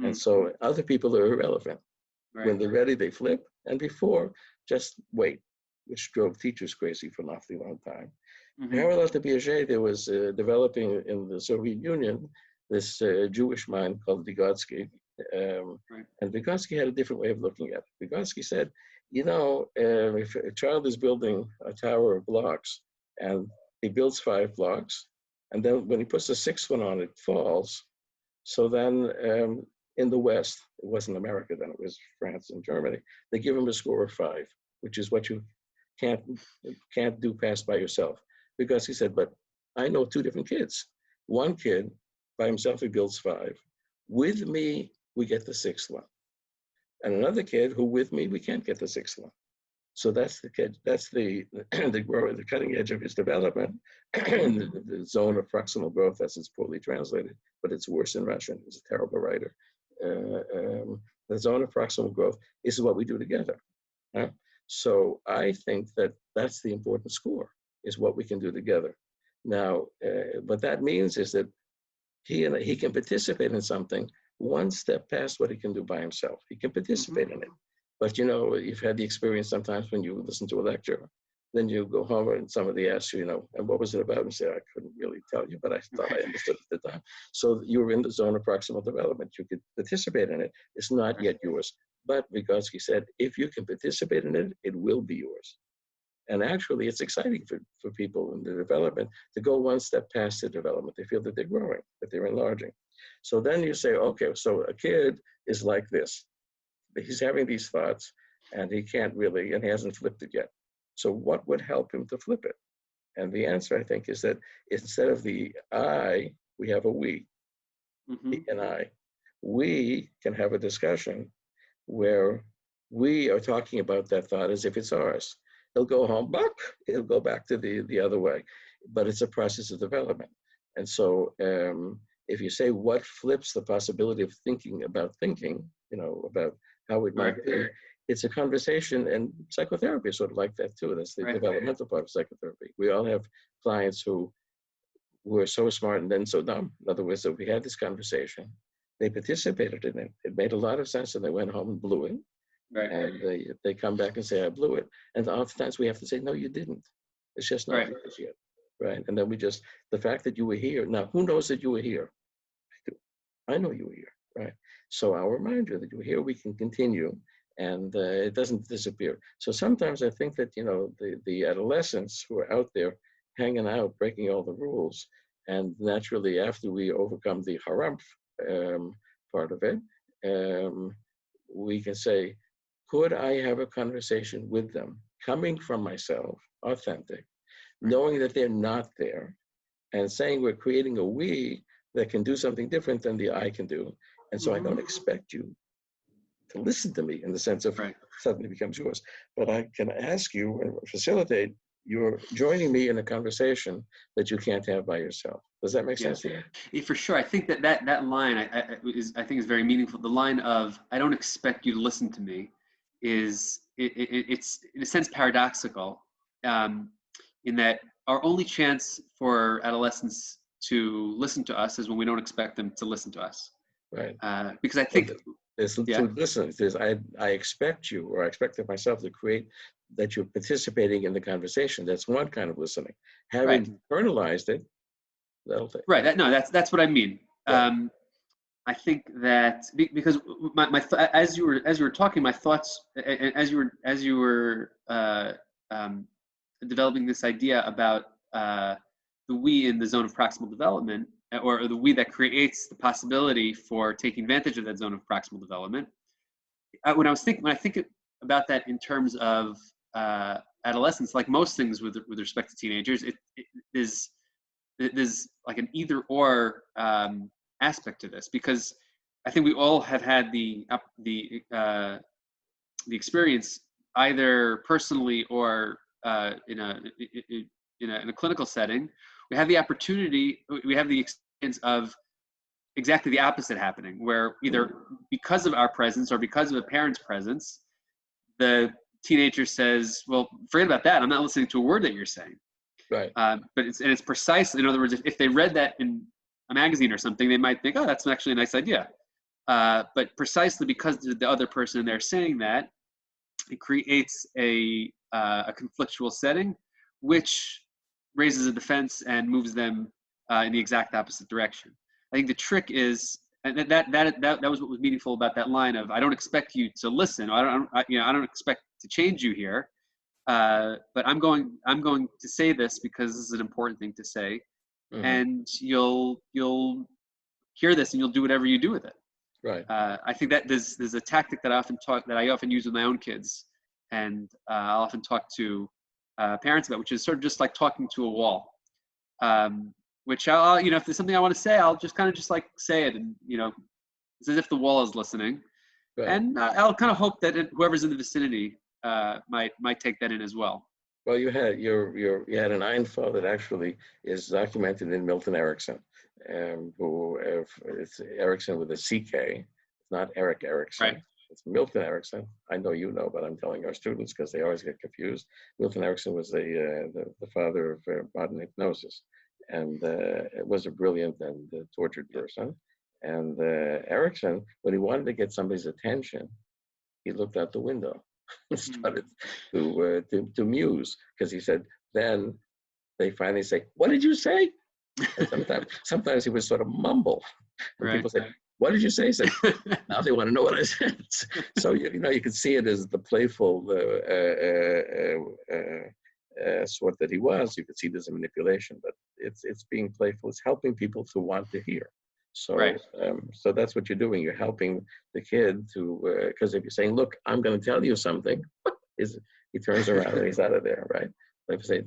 And so other people are irrelevant. Right. When they're ready, they flip. And before, just wait, which drove teachers crazy for an awfully long time. Parallel to Piaget, there was developing in the Soviet Union this Jewish mind called Vygotsky. And Vygotsky had a different way of looking at it. Vygotsky said, if a child is building a tower of blocks and he builds 5 blocks, and then when he puts the 6th one on, it falls. So then in the West, it wasn't America then, it was France and Germany, they give him a score of 5, which is what you can't do past by yourself. Because he said, but I know 2 different kids. One kid by himself, he builds 5. With me, we get the 6th one. And another kid who with me, we can't get the 6th one. So that's the kid, that's the cutting edge of his development, the zone of proximal growth, as it's poorly translated, but it's worse in Russian. He's a terrible writer. The zone of proximal growth is what we do together. So I think that that's the important score, is what we can do together. Now, what that means is that he can participate in something one step past what he can do by himself. He can participate in it. But you've had the experience sometimes when you listen to a lecture, then you go home and somebody asks you, and what was it about? And you say, I couldn't really tell you, but I thought I understood at the time. So you were in the zone of proximal development. You could participate in it. It's not yet yours. But Vygotsky said, if you can participate in it, it will be yours. And actually, it's exciting for people in the development to go one step past the development. They feel that they're growing, that they're enlarging. So then you say, okay, so a kid is like this. He's having these thoughts, and he can't really, and he hasn't flipped it yet. So what would help him to flip it? And the answer, I think, is that instead of the I, we have a we, he and I. We can have a discussion where we are talking about that thought as if it's ours. He'll go home, he'll go back to the other way. But it's a process of development. And so if you say what flips the possibility of thinking, about about how it might be, it's a conversation, and psychotherapy is sort of like that too. That's the developmental part of psychotherapy. We all have clients who were so smart and then so dumb. In other words, that we had this conversation, they participated in it. It made a lot of sense, and they went home and blew it. And they come back and say, I blew it. And oftentimes we have to say, no, you didn't. It's just not yours yet. Right. And then the fact that you were here. Now, who knows that you were here? I do. I know you were here. Right. So I'll remind you that you were here. We can continue, and it doesn't disappear. So sometimes I think that, the adolescents who are out there hanging out, breaking all the rules, and naturally after we overcome the harumph, part of it, we can say, could I have a conversation with them, coming from myself, authentic, knowing that they're not there, and saying we're creating a we that can do something different than the I can do. And so I don't expect you to listen to me in the sense of suddenly becomes yours, but I can ask you and facilitate you're joining me in a conversation that you can't have by yourself. Does that make sense to you? Yeah, for sure. I think that line I think is very meaningful. The line of "I don't expect you to listen to me" is it's in a sense paradoxical, in that our only chance for adolescents to listen to us is when we don't expect them to listen to us. Right. Because I think there's two listeners. There's I expect you, or I expect of myself to create that you're participating in the conversation. That's one kind of listening. Having internalized it, that'll take. Right. That's what I mean. Right. I think that because as you were talking, my thoughts as you were developing this idea about the we in the zone of proximal development, or the we that creates the possibility for taking advantage of that zone of proximal development. When I think about that in terms of adolescence, like most things with respect to teenagers, there's like an either or aspect to this, because I think we all have had the experience, either personally or in a clinical setting. We have the experience of exactly the opposite happening, where either because of our presence or because of a parent's presence, the teenager says, well, forget about that. I'm not listening to a word that you're saying. Right. But it's precisely, in other words, if they read that in a magazine or something, they might think, oh, that's actually a nice idea. But precisely because the other person there saying that, it creates a conflictual setting, which raises a defense and moves them in the exact opposite direction. I think the trick is, and that was what was meaningful about that line of, I don't expect you to listen. I don't expect to change you here. But I'm going to say this because this is an important thing to say, and you'll hear this and you'll do whatever you do with it. Right. I think that there's a tactic that I often use with my own kids, and I'll often talk to parents about, which is sort of just like talking to a wall. Which I'll, if there's something I want to say, I'll just kind of just like say it, and it's as if the wall is listening, right. And I'll kind of hope that whoever's in the vicinity might take that in as well. Well, you had an Einfall that actually is documented in Milton Erickson, who it's Erickson with a CK. It's not Eric Erickson. Right. It's Milton Erickson. I know you know, but I'm telling our students because they always get confused. Milton Erickson was the father of modern hypnosis, and was a brilliant and tortured person. And Erickson, when he wanted to get somebody's attention, he looked out the window and started to muse, because he said, then they finally say, "What did you say?" And sometimes he would sort of mumble. And right. People say, "What did you say?" He said, "Now they want to know what I said." So you can see it as the playful sort that he was. You could see there's a manipulation, but it's being playful. It's helping people to want to hear. So right. So that's what you're doing. You're helping the kid to, because if you're saying, "Look, I'm going to tell you something," he turns around and he's out of there, right? Like I say,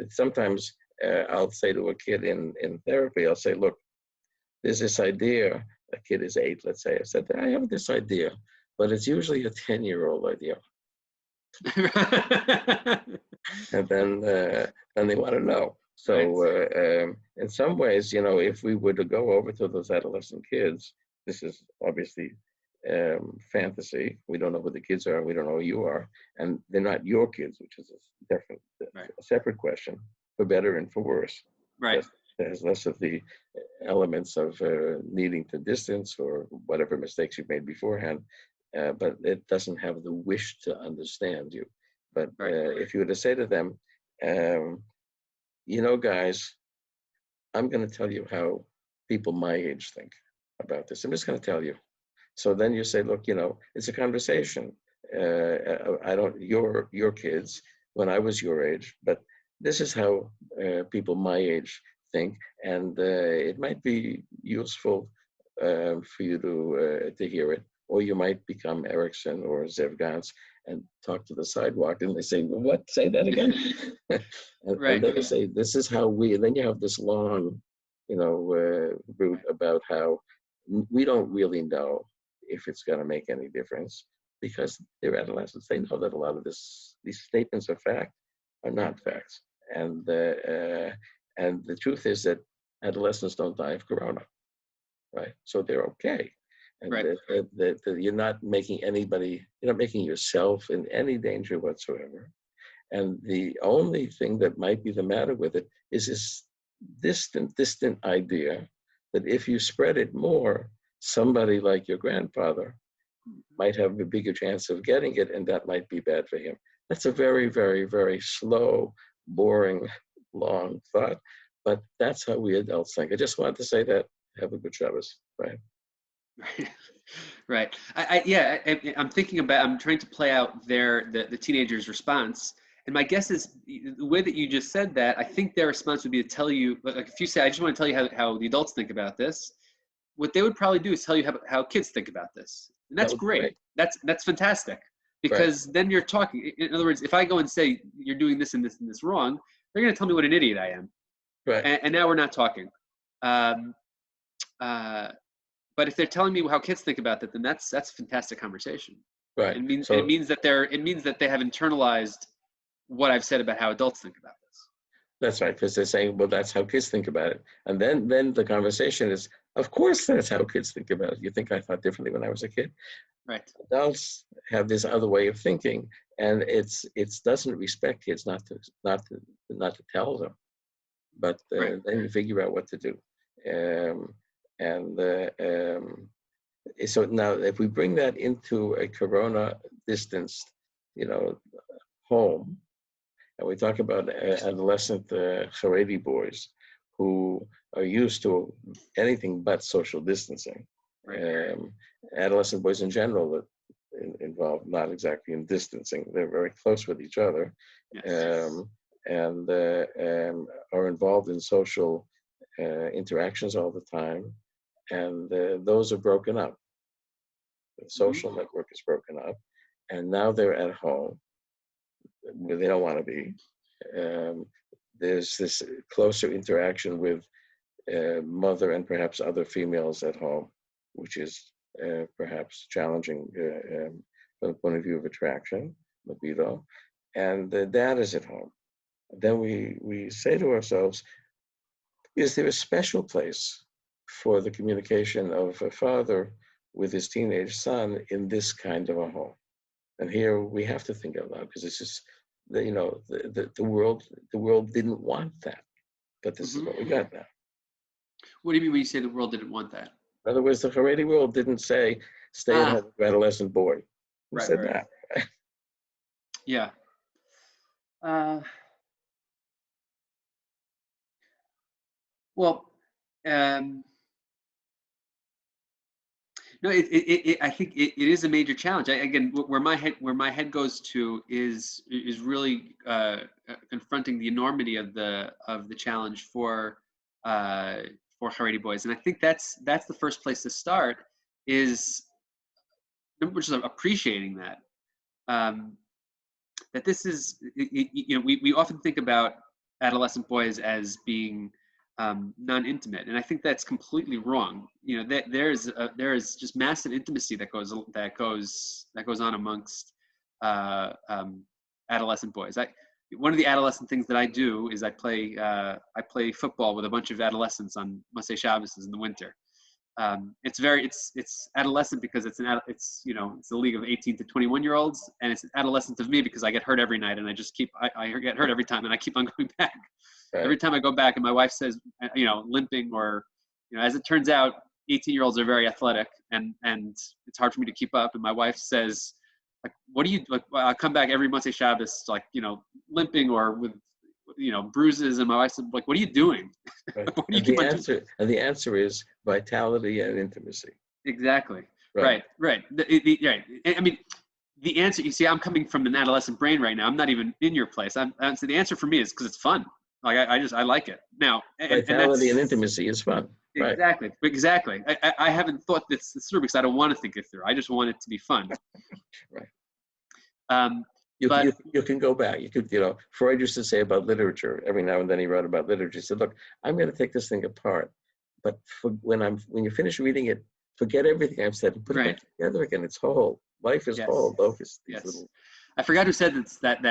sometimes I'll say to a kid in therapy, I'll say, "Look, there's this idea." A kid is 8, let's say. I said, "I have this idea, but it's usually a 10-year-old idea." And then they want to know. So in some ways, if we were to go over to those adolescent kids, this is obviously fantasy. We don't know who the kids are. We don't know who you are. And they're not your kids, which is a separate question, for better and for worse. Right. There's less of the elements of needing to distance or whatever mistakes you've made beforehand, but it doesn't have the wish to understand you. But if you were to say to them, guys, I'm going to tell you how people my age think about this. I'm just going to tell you. So then you say, look, it's a conversation. Your kids, when I was your age, but this is how people my age think. And it might be useful for you to hear it. Or you might become Erickson or Zev Ganz and talk to the sidewalk, and they say, well, "What? Say that again." And then you say, "This is how we." And then you have this long, route about how we don't really know if it's going to make any difference because they're adolescents. They know that a lot of these statements of fact are not facts, and the truth is that adolescents don't die of corona, right? So they're okay. And Right. that you're not making anybody, you're not making yourself in any danger whatsoever. And the only thing that might be the matter with it is this distant idea that if you spread it more, somebody like your grandfather might have a bigger chance of getting it, and that might be bad for him. That's a very, very, very slow, boring, long thought, but that's how we adults think. I just wanted to say that. Have a good Shabbos, right? Right. I'm thinking about, I'm trying to play out the teenager's response. And my guess is the way that you just said that, I think their response would be to tell you, like if you say, I just want to tell you how the adults think about this, what they would probably do is tell you how kids think about this. And that's great. That's fantastic. Because then you're talking, in other words, if I go and say, you're doing this and this and this wrong, they're going to tell me what an idiot I am. Right. And now we're not talking. But if they're telling me how kids think about that, then that's a fantastic conversation. Right. It means that they have internalized what I've said about how adults think about this. That's right, because they're saying, well, that's how kids think about it. And then the conversation is, of course, that's how kids think about it. You think I thought differently when I was a kid? Right. Adults have this other way of thinking, and it doesn't respect kids not to tell them, but then you figure out what to do. So now, if we bring that into a corona distanced, home, and we talk about adolescent Haredi boys who are used to anything but social distancing. Adolescent boys in general involved not exactly in distancing. They're very close with each other, and are involved in social interactions all the time. And those are broken up. The social network is broken up, and now they're at home where they don't want to be. There's this closer interaction with mother and perhaps other females at home, which is perhaps challenging from the point of view of attraction, libido. And the dad is at home. Then we say to ourselves, is there a special place for the communication of a father with his teenage son in this kind of a home? And here we have to think out loud, because this is, the world didn't want that, but this is what we got now. What do you mean when you say the world didn't want that? In other words, the Haredi world didn't say, stay at home with adolescent boy. Who said that? Yeah. Well, no, I think it is a major challenge. Again, where my head goes to is really confronting the enormity of the challenge for Haredi boys, and I think that's the first place to start, is which is appreciating that that this is, we often think about adolescent boys as being non-intimate, and I think that's completely wrong. There is just massive intimacy that goes on amongst adolescent boys. One of the adolescent things that I do is I play football with a bunch of adolescents on Motzei Shabbos in the winter. It's adolescent because it's the league of 18 to 21 year olds, and it's adolescent of me because I get hurt every night, and I get hurt every time, and I keep on going back. Right. Every time I go back, and my wife says, limping, or as it turns out, 18-year-olds are very athletic, and it's hard for me to keep up. And my wife says, like, what do you like? I come back every Motzei Shabbos, like, limping or with, bruises. And my wife said, like, what are you doing? Right. And the answer is vitality and intimacy. Exactly. Right. Right. I mean, the answer, you see, I'm coming from an adolescent brain right now. I'm not even in your place. So the answer for me is because it's fun. Like, I like it. Now, vitality and intimacy is fun. Right. Exactly. I haven't thought this through because I don't want to think it through. I just want it to be fun. Right. Um, You, but you can go back. You could, Freud used to say about literature, every now and then he wrote about literature. He said, look, I'm going to take this thing apart. But when you finish reading it, forget everything I've said and put it back together again. It's whole. Life is whole. These little. I forgot who said that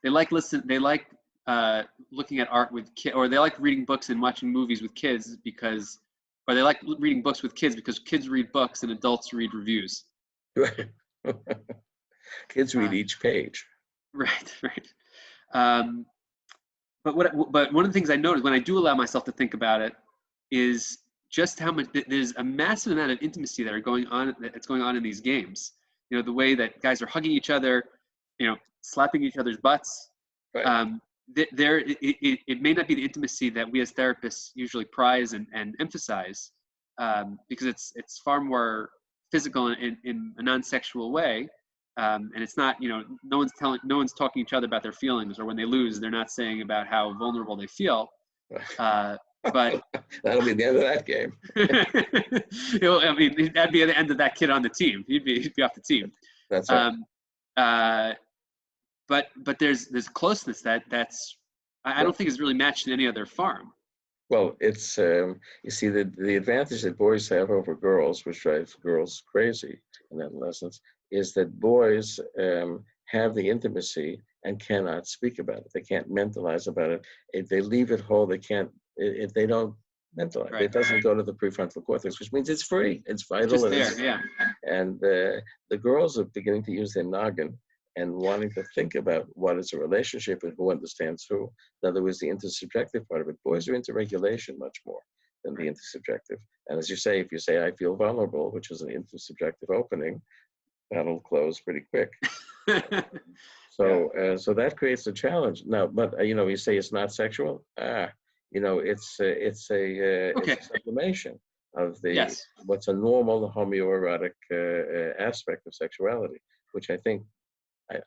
they like looking at art with kids, or they like reading books and watching movies with kids or they like reading books with kids because kids read books and adults read reviews. Right. Kids read each page. Right. But one of the things I noticed when I do allow myself to think about it is just how much there's a massive amount of intimacy that's going on in these games. The way that guys are hugging each other, slapping each other's butts. Right. It may not be the intimacy that we as therapists usually prize and emphasize, because it's far more physical in a non-sexual way. And it's not, no one's talking to each other about their feelings, or when they lose, they're not saying about how vulnerable they feel. But that'll be the end of that game. That'd be the end of that kid on the team. He'd be off the team. That's right. But there's closeness that's I don't think is really matched in any other farm. Well, it's you see the advantage that boys have over girls, which drives girls crazy in adolescence, is that boys have the intimacy and cannot speak about it. They can't mentalize about it. If they leave it whole, they can't. If they don't mentalize, it doesn't go to the prefrontal cortex, which means it's free. It's vital. Just there, yeah. And the girls are beginning to use their noggin and wanting to think about what is a relationship and who understands who. In other words, the intersubjective part of it. Boys are into regulation much more than the intersubjective. And as you say, if you say, I feel vulnerable, which is an intersubjective opening, that'll close pretty quick. So that creates a challenge. Now, but you say it's not sexual. It's a sublimation of what's a normal homoerotic aspect of sexuality, which I think that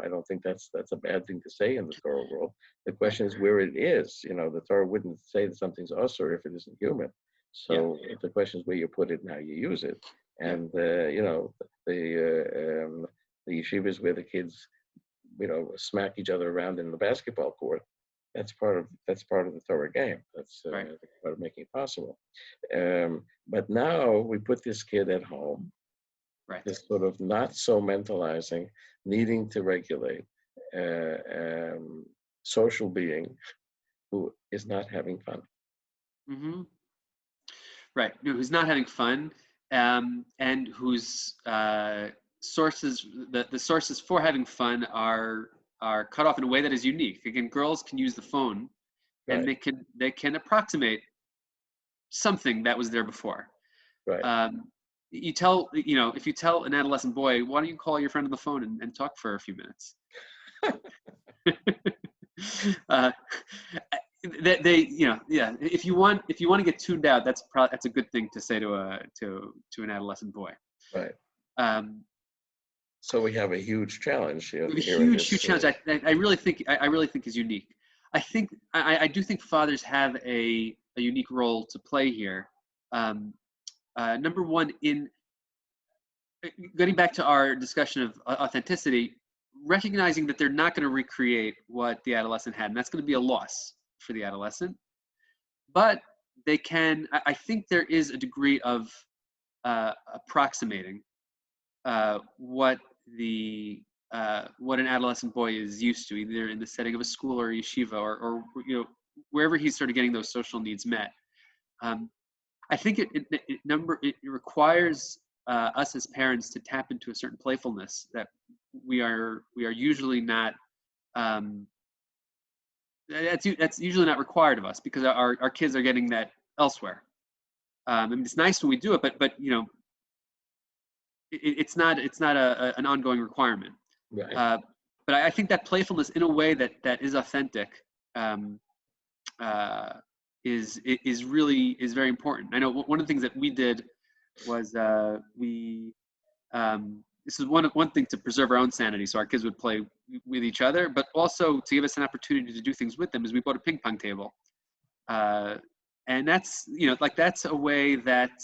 I don't think that's a bad thing to say in the Torah world. The question is where it is. The Torah wouldn't say that something's usur if it isn't human. So the question is where you put it and how you use it. And the yeshivas where the kids smack each other around in the basketball court. That's part of the Torah game. That's part of making it possible. But now we put this kid at home. Right. This sort of not so mentalizing, needing to regulate, social being who is not having fun. Mm-hmm. Right. Who's not having fun, and whose sources, the sources for having fun are cut off in a way that is unique. Again, girls can use the phone, and they can approximate something that was there before. Right. If you tell an adolescent boy, why don't you call your friend on the phone and talk for a few minutes? If you want to get tuned out, that's a good thing to say to an adolescent boy. Right. So we have a huge challenge here. A huge challenge. I really think is unique. I do think fathers have a unique role to play here. Number one, in getting back to our discussion of authenticity, recognizing that they're not going to recreate what the adolescent had, and that's going to be a loss for the adolescent. But they can. I think there is a degree of approximating what an adolescent boy is used to, either in the setting of a school or a yeshiva or wherever he's sort of getting those social needs met. I think it requires us as parents to tap into a certain playfulness that we are usually not. That's usually not required of us because our kids are getting that elsewhere. It's nice when we do it, but it's not an ongoing requirement. Right. But I think that playfulness in a way that is authentic is very important. I know one of the things that we did was this is one thing to preserve our own sanity, so our kids would play with each other, but also to give us an opportunity to do things with them. Is we bought a ping pong table, And that's, like that's a way that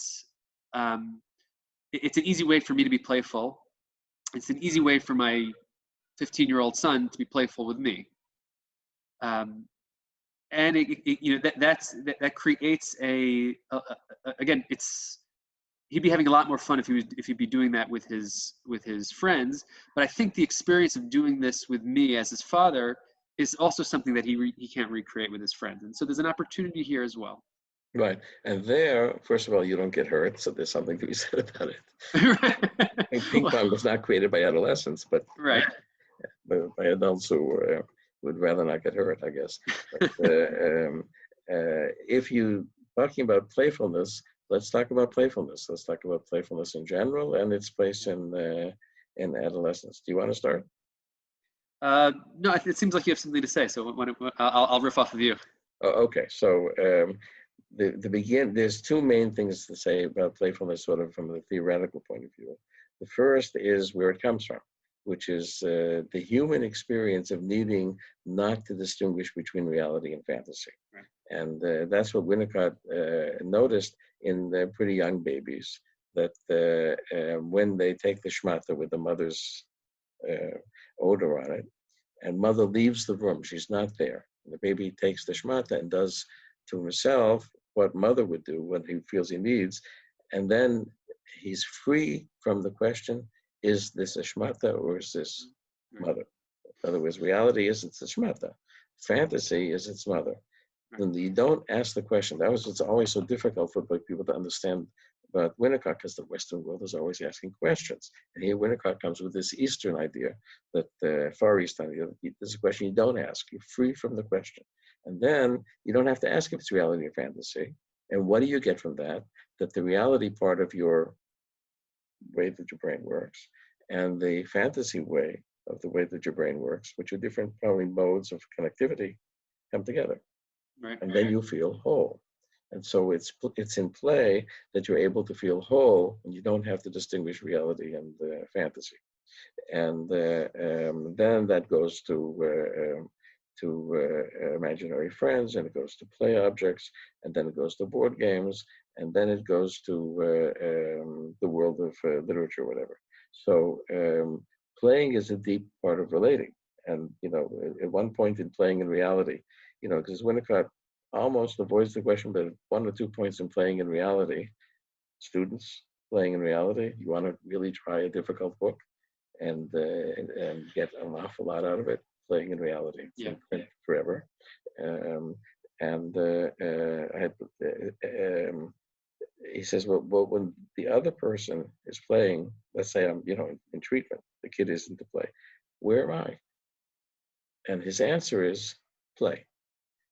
it's an easy way for me to be playful. It's an easy way for my 15-year-old son to be playful with me. And that creates again, he'd be having a lot more fun if he'd be doing that with his friends. But I think the experience of doing this with me as his father is also something that he can't recreate with his friends. And so there's an opportunity here as well. Right. And there, first of all, you don't get hurt, so there's something to be said about it. I think ping pong was not created by adolescents, but right. By adults who would rather not get hurt, I guess. But, if you're talking about playfulness, let's talk about playfulness. Let's talk about playfulness in general and its place in adolescence. Do you want to start? No, it seems like you have something to say, so I'll riff off of you. Oh, okay, so there's two main things to say about playfulness, sort of from the theoretical point of view. The first is where it comes from, which is the human experience of needing not to distinguish between reality and fantasy. Right. And that's what Winnicott noticed in the pretty young babies, that when they take the schmata with the mother's odor on it, and mother leaves the room, she's not there. And the baby takes the schmata and does to himself what mother would do when he feels he needs, and then he's free from the question, is this a schmata or is this mother? In other words, reality is it's a schmata. Fantasy is its mother. And you don't ask the question. That was what's always so difficult for people to understand about Winnicott, because the Western world is always asking questions. And here Winnicott comes with this Eastern idea, that Far East idea, this is a question you don't ask. You're free from the question. And then you don't have to ask if it's reality or fantasy. And what do you get from that? That the reality part of your way that your brain works and the fantasy way of the way that your brain works, which are different probably modes of connectivity, come together. Right. And then you feel whole. And so it's in play that you're able to feel whole and you don't have to distinguish reality and fantasy. And then that goes to imaginary friends, and it goes to play objects, and then it goes to board games, and then it goes to the world of literature, whatever. So playing is a deep part of relating. And, at one point in playing in reality, because Winnicott almost avoids the question, but 1 or 2 points in playing in reality, students playing in reality, you want to really try a difficult book and get an awful lot out of it, playing in reality. It's in print forever. He says, well, when the other person is playing, let's say I'm, in treatment, the kid isn't to play, where am I? And his answer is play.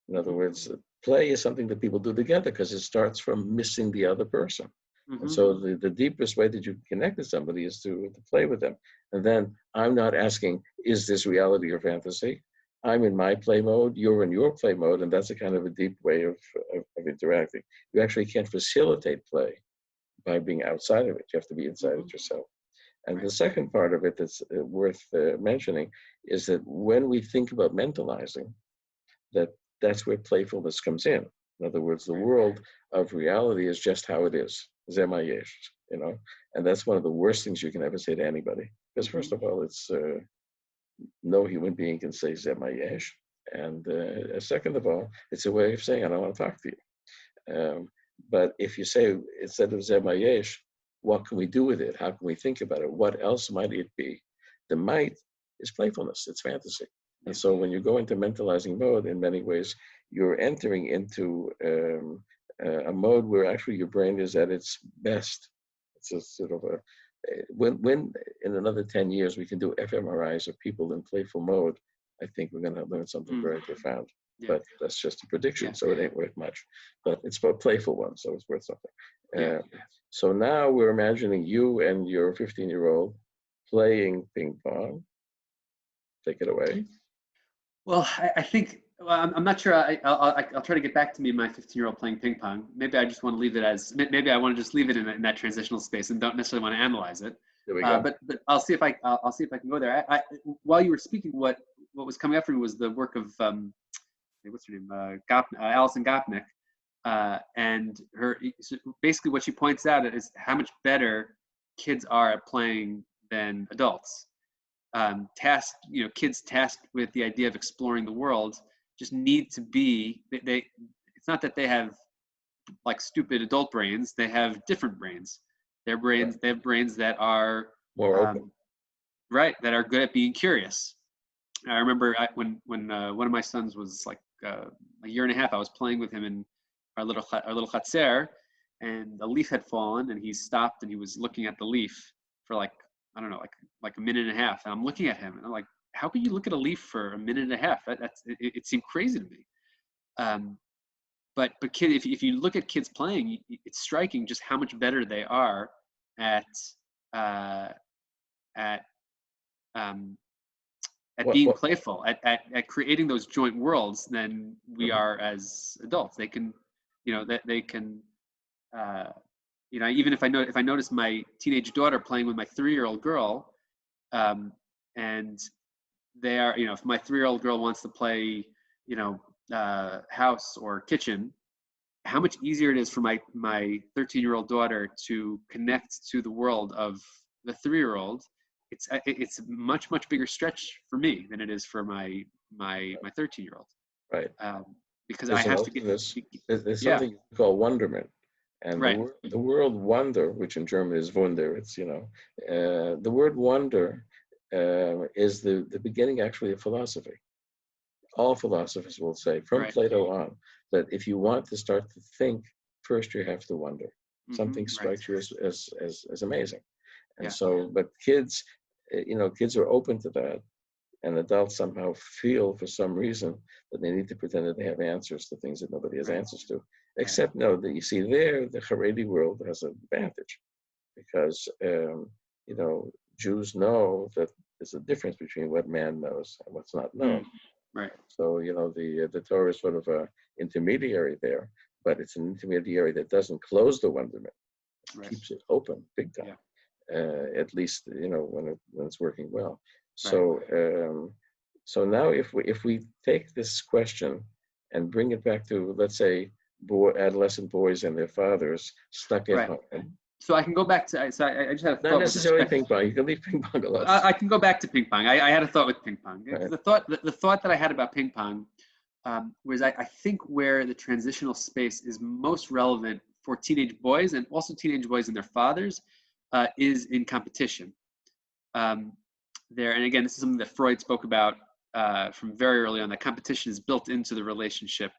In other words, play is something that people do together because it starts from missing the other person. Mm-hmm. And so the deepest way that you connect with somebody is to play with them. And then I'm not asking, is this reality or fantasy? I'm in my play mode, you're in your play mode, and that's a kind of a deep way of interacting. You actually can't facilitate play by being outside of it. You have to be inside it yourself. And the second part of it that's worth mentioning is that when we think about mentalizing, that's where playfulness comes in. In other words, the world of reality is just how it is. Ze ma yesh, and that's one of the worst things you can ever say to anybody. Because first of all, it's no human being can say Ze ma yesh, and second of all, it's a way of saying I don't want to talk to you. But if you say instead of Ze ma yesh, what can we do with it? How can we think about it? What else might it be? The might is playfulness. It's fantasy. And so when you go into mentalizing mode, in many ways, you're entering into a mode where actually your brain is at its best. It's a sort of when in another 10 years we can do fMRIs of people in playful mode, I think we're going to learn something very profound. Yeah. But that's just a prediction, so it ain't worth much. But it's a playful one, so it's worth something. So now we're imagining you and your 15-year-old playing ping pong. Take it away. Well, I think, I'm not sure, I'll try to get back to me, my 15-year-old playing ping pong. Maybe I just want to leave it as, maybe I want to just leave it in that transitional space and don't necessarily want to analyze it. There we go. But I'll see if I can go there. While you were speaking, what was coming up for me was the work of what's her name, Alison Gopnik, and so basically what she points out is how much better kids are at playing than adults. Kids tasked with the idea of exploring the world just need to be, it's not that they have like stupid adult brains, they have different brains. They have brains that are more open. Right, that are good at being curious. I remember when one of my sons was like a year and a half, I was playing with him in our little chatzer, and a leaf had fallen, and he stopped and he was looking at the leaf for like, I don't know, like a minute and a half. And I'm looking at him and I'm like, how can you look at a leaf for a minute and a half? It seemed crazy to me. But if you look at kids playing, it's striking just how much better they are at being playful, at creating those joint worlds than we are as adults. They can, even if I notice my teenage daughter playing with my 3-year-old girl, and they are, if my 3-year-old girl wants to play, house or kitchen, how much easier it is for my 13-year-old daughter to connect to the world of the 3-year-old. It's a much bigger stretch for me than it is for my 13-year-old. Right. Because there's I have to get. There's something called wonderment, and right. the word wonder, which in German is Wunder, it's the word wonder is the beginning actually of philosophy. All philosophers will say from right. Plato on that if you want to start to think, first you have to wonder. Mm-hmm. Something strikes you as amazing. And so, but kids, kids are open to that, and adults somehow feel for some reason that they need to pretend that they have answers to things that nobody has answers to. Except that you see there, the Haredi world has an advantage because, Jews know that there's a difference between what man knows and what's not known. Right. So, the Torah is sort of an intermediary there, but it's an intermediary that doesn't close the wonderment. It keeps it open big time. Yeah. At least when it's working well. So so now if we take this question and bring it back to, let's say, adolescent boys and their fathers stuck at home. So I can go back to. So I just had a thought. Not necessarily ping pong. You can leave ping pong alone. I can go back to ping pong. I had a thought with ping pong. Right. The thought that I had about ping pong was I think where the transitional space is most relevant for teenage boys and also teenage boys and their fathers. Is in competition. And again, this is something that Freud spoke about from very early on. That competition is built into the relationship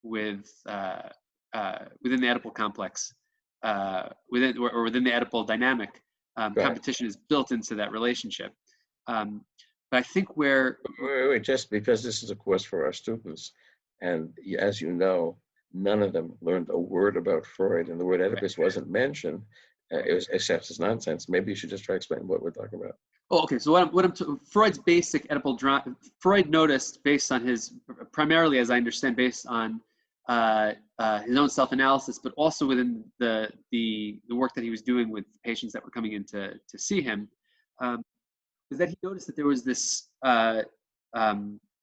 within the Oedipal complex, within the Oedipal dynamic. Competition is built into that relationship. But I think where wait, just because this is a course for our students, and as you know, none of them learned a word about Freud, and the word Oedipus wasn't mentioned. Except it's nonsense. Maybe you should just try to explain what we're talking about. Oh, okay. So Freud's basic Oedipal drama. Freud noticed, based on primarily, as I understand, based on his own self-analysis, but also within the work that he was doing with patients that were coming in to see him, is that he noticed that there was this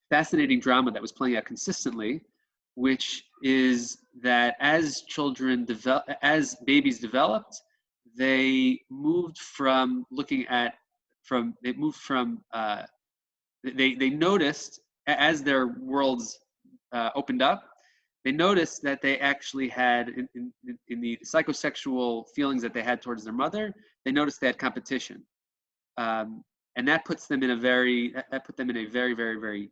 fascinating drama that was playing out consistently, which is that as babies developed, they moved from they noticed as their worlds opened up, they noticed that they actually had in the psychosexual feelings that they had towards their mother, they noticed they had competition. And that puts them in a very very, very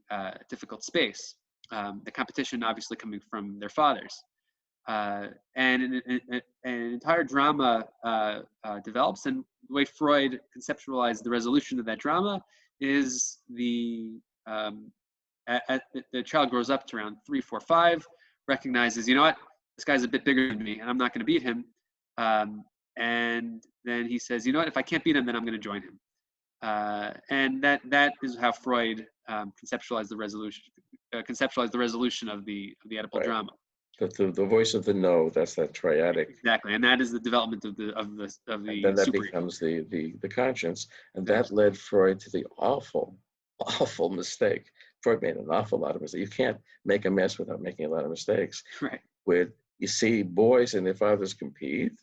difficult space. The competition obviously coming from their fathers. And an entire drama develops, and the way Freud conceptualized the resolution of that drama is the child grows up to around 3, 4, 5, recognizes, this guy's a bit bigger than me, and I'm not going to beat him. And then he says, if I can't beat him, then I'm going to join him. And that is how Freud conceptualized the resolution of the Oedipal drama. The voice of the no, that's that triadic. Exactly, and that is the development of the and then that becomes the conscience, and that led Freud to the awful mistake Freud made an awful lot of mistakes. You can't make a mess without making a lot of mistakes. Right. Where you see boys and their fathers compete,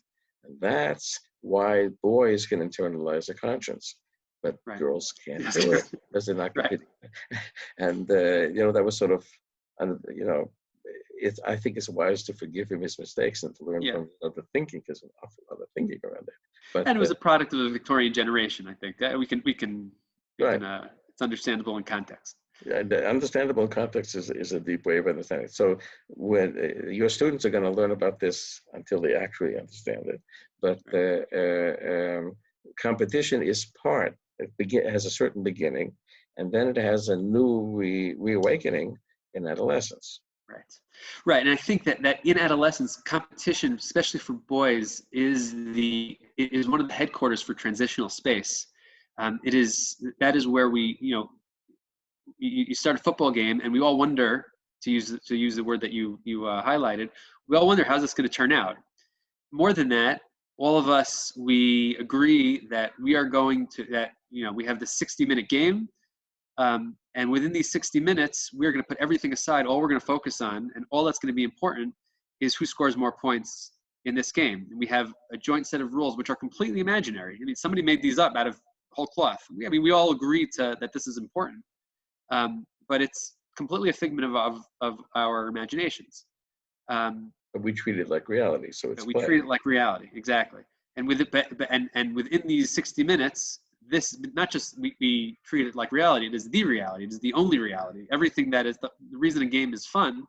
and that's why boys can internalize a conscience, but Right. girls can't do it because they're not Right. competing. And that was sort of, I think it's wise to forgive him his mistakes and to learn Yeah. from the thinking, because an awful lot of thinking around there. But And it was a product of the Victorian generation, I think. That we can right. it's understandable in context. Yeah, the understandable context is a deep way of understanding. So when your students are going to learn about this until they actually understand it, but competition is part. It has a certain beginning, and then it has a new reawakening in adolescence. Right. Right. And I think that in adolescence, competition, especially for boys, is one of the headquarters for transitional space. That is where you start a football game, and we all wonder, to use the word that you highlighted, we all wonder, how's this going to turn out. More than that, all of us, we agree that we are going to we have the 60-minute game, and within these 60 minutes, we're going to put everything aside. All we're going to focus on, and all that's going to be important, is who scores more points in this game. And we have a joint set of rules which are completely imaginary. I mean, somebody made these up out of whole cloth. I mean, we all agree that this is important. But it's completely a figment of our imaginations. But we treat it like reality, so it's We play. treat it like reality, exactly. And and within these 60 minutes, this not just we treat it like reality. It is the reality. It is the only reality. Everything that is the reason a game is fun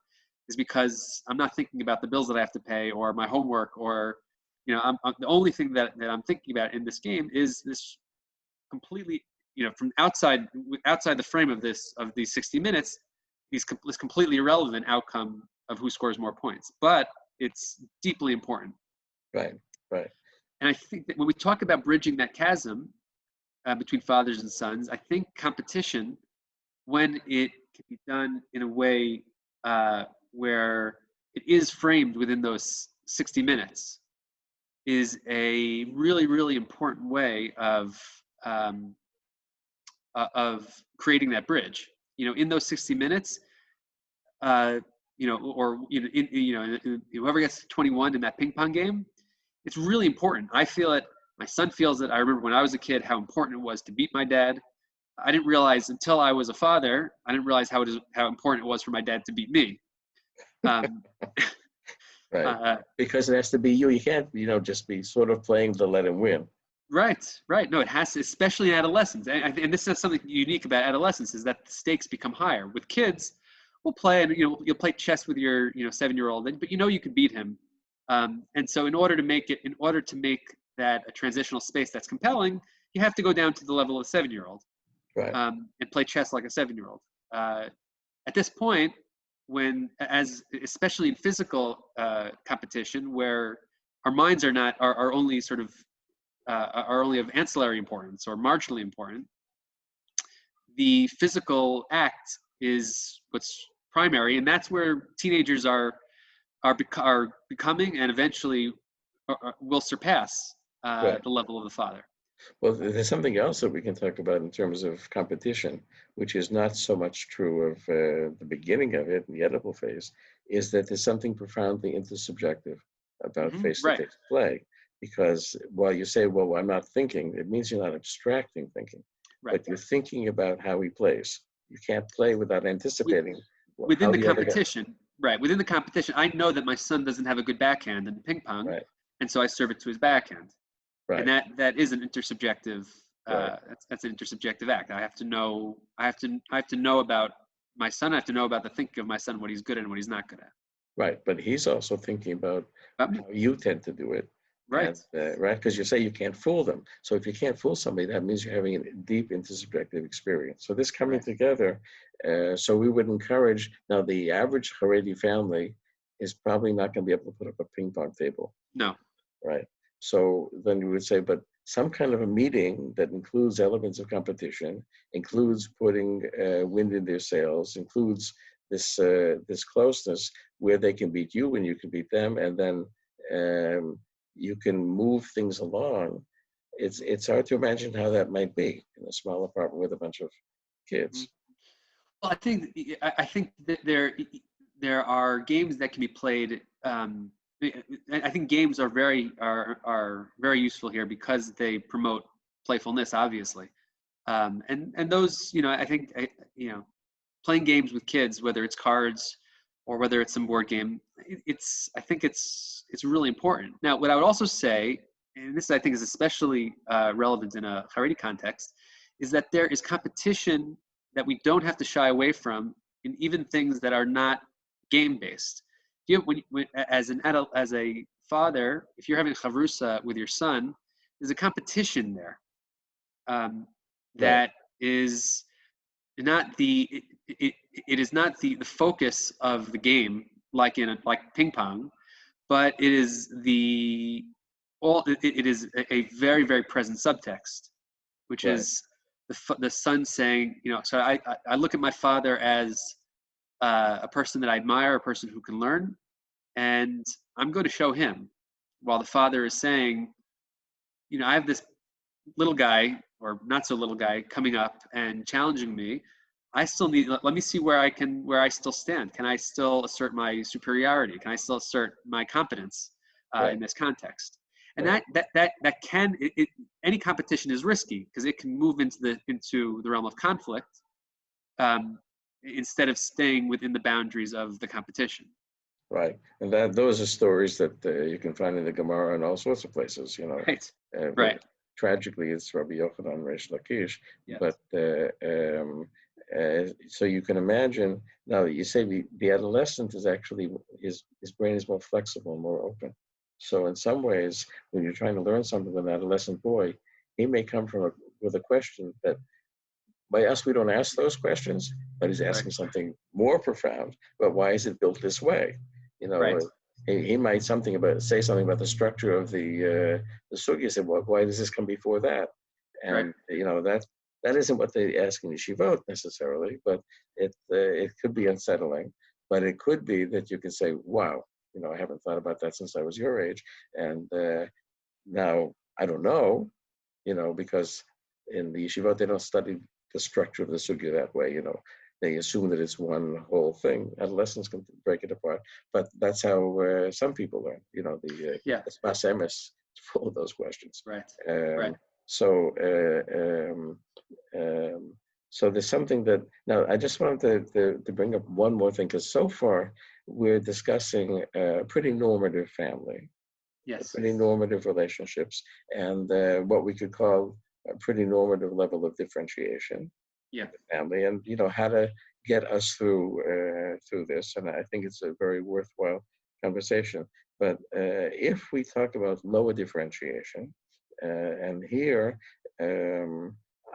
is because I'm not thinking about the bills that I have to pay or my homework, or I'm the only thing that I'm thinking about in this game is this completely, from outside the frame of these 60 minutes, this completely irrelevant outcome of who scores more points, but it's deeply important. Right. And I think that when we talk about bridging that chasm between fathers and sons, I think competition, when it can be done in a way where it is framed within those 60 minutes, is a really, really important way of creating that bridge. In those 60 minutes, whoever gets to 21 in that ping pong game, it's really important. I feel it. My son feels it. I remember when I was a kid how important it was to beat my dad. I didn't realize until I was a father, I didn't realize how important it was for my dad to beat me. Right. Because it has to be you. You can't, just be sort of playing to let him win. Right. No, it has to, especially in adolescence. And this is something unique about adolescence, is that the stakes become higher. With kids, we'll play, and you'll play chess with your 7-year-old, but you can beat him. And so in order to make that a transitional space that's compelling, you have to go down to the level of a 7-year-old, right, and play chess like a 7-year-old. At this point, especially in physical competition, where our minds are only sort of are only of ancillary importance or marginally important, the physical act is what's primary, and that's where teenagers are becoming, and eventually will surpass right. the level of the father. Well, there's something else that we can talk about in terms of competition, which is not so much true of the beginning of it, the Oedipal phase, is that there's something profoundly intersubjective about face-to-face play. Because while you say, well, I'm not thinking, it means you're not abstracting thinking, but you're thinking about how he plays. You can't play without anticipating. Within the competition, within the competition, I know that my son doesn't have a good backhand in ping pong, and so I serve it to his backhand. Right. And that is an intersubjective. That's an intersubjective act. I have to know about my son. I have to know about the thinking of my son, what he's good at and what he's not good at. Right, but he's also thinking about how you tend to do it. Right. Right, because you say you can't fool them. So if you can't fool somebody, that means you're having a deep intersubjective experience. So this coming together. So we would encourage. Now, the average Haredi family is probably not going to be able to put up a ping pong table. No. Right. So then you would say, but some kind of a meeting that includes elements of competition, includes putting wind in their sails, includes this closeness where they can beat you and you can beat them, and then you can move things along. It's hard to imagine how that might be in a small apartment with a bunch of kids. Well, I think that there are games that can be played. I think games are very useful here because they promote playfulness, obviously. And those, I think, playing games with kids, whether it's cards or whether it's some board game, I think it's really important. Now, what I would also say, and this I think is especially relevant in a Haredi context, is that there is competition that we don't have to shy away from in even things that are not game based. As a father, if you're having chavrusa with your son, there's a competition there Right, that is not it is not the focus of the game like ping pong, but it is it is a very very present subtext, which right, is the son saying, so I look at my father as a person that I admire, a person who can learn, and I'm going to show him, while the father is saying, I have this little guy or not so little guy coming up and challenging me. I still need, let me see where I still stand. Can I still assert my superiority? Can I still assert my competence in right, this context? And right. that can, any competition is risky because it can move into the realm of conflict um, instead of staying within the boundaries of the competition. Right, and those are stories that you can find in the Gemara and all sorts of places. Right. But Right. tragically, it's Rabbi Yochanan Reish Lakish. Yes. But so you can imagine now. You say the adolescent is actually his brain is more flexible and more open. So in some ways, when you're trying to learn something with an adolescent boy, he may come with a question that by us we don't ask those questions, but he's Right. asking something more profound. But why is it built this way? You know, Right. he might say something about the structure of the sugi. Said, well, why does this come before that? Right. And that isn't what they ask in yeshivot necessarily, but it could be unsettling. But it could be that you can say, wow, I haven't thought about that since I was your age, and now I don't know, because in the yeshivot they don't study the structure of the sugya that way. They assume that it's one whole thing. Adolescents can break it apart, but that's how some people learn. Yeah. The spas emes is full of those questions. Right. Right. Um, so, so there's something that now I just wanted to bring up one more thing, because so far we're discussing a pretty normative family, Yes. pretty normative relationships, and what we could call a pretty normative level of differentiation Yeah. in the family, and how to get us through this. And I think it's a very worthwhile conversation. But if we talk about lower differentiation, and here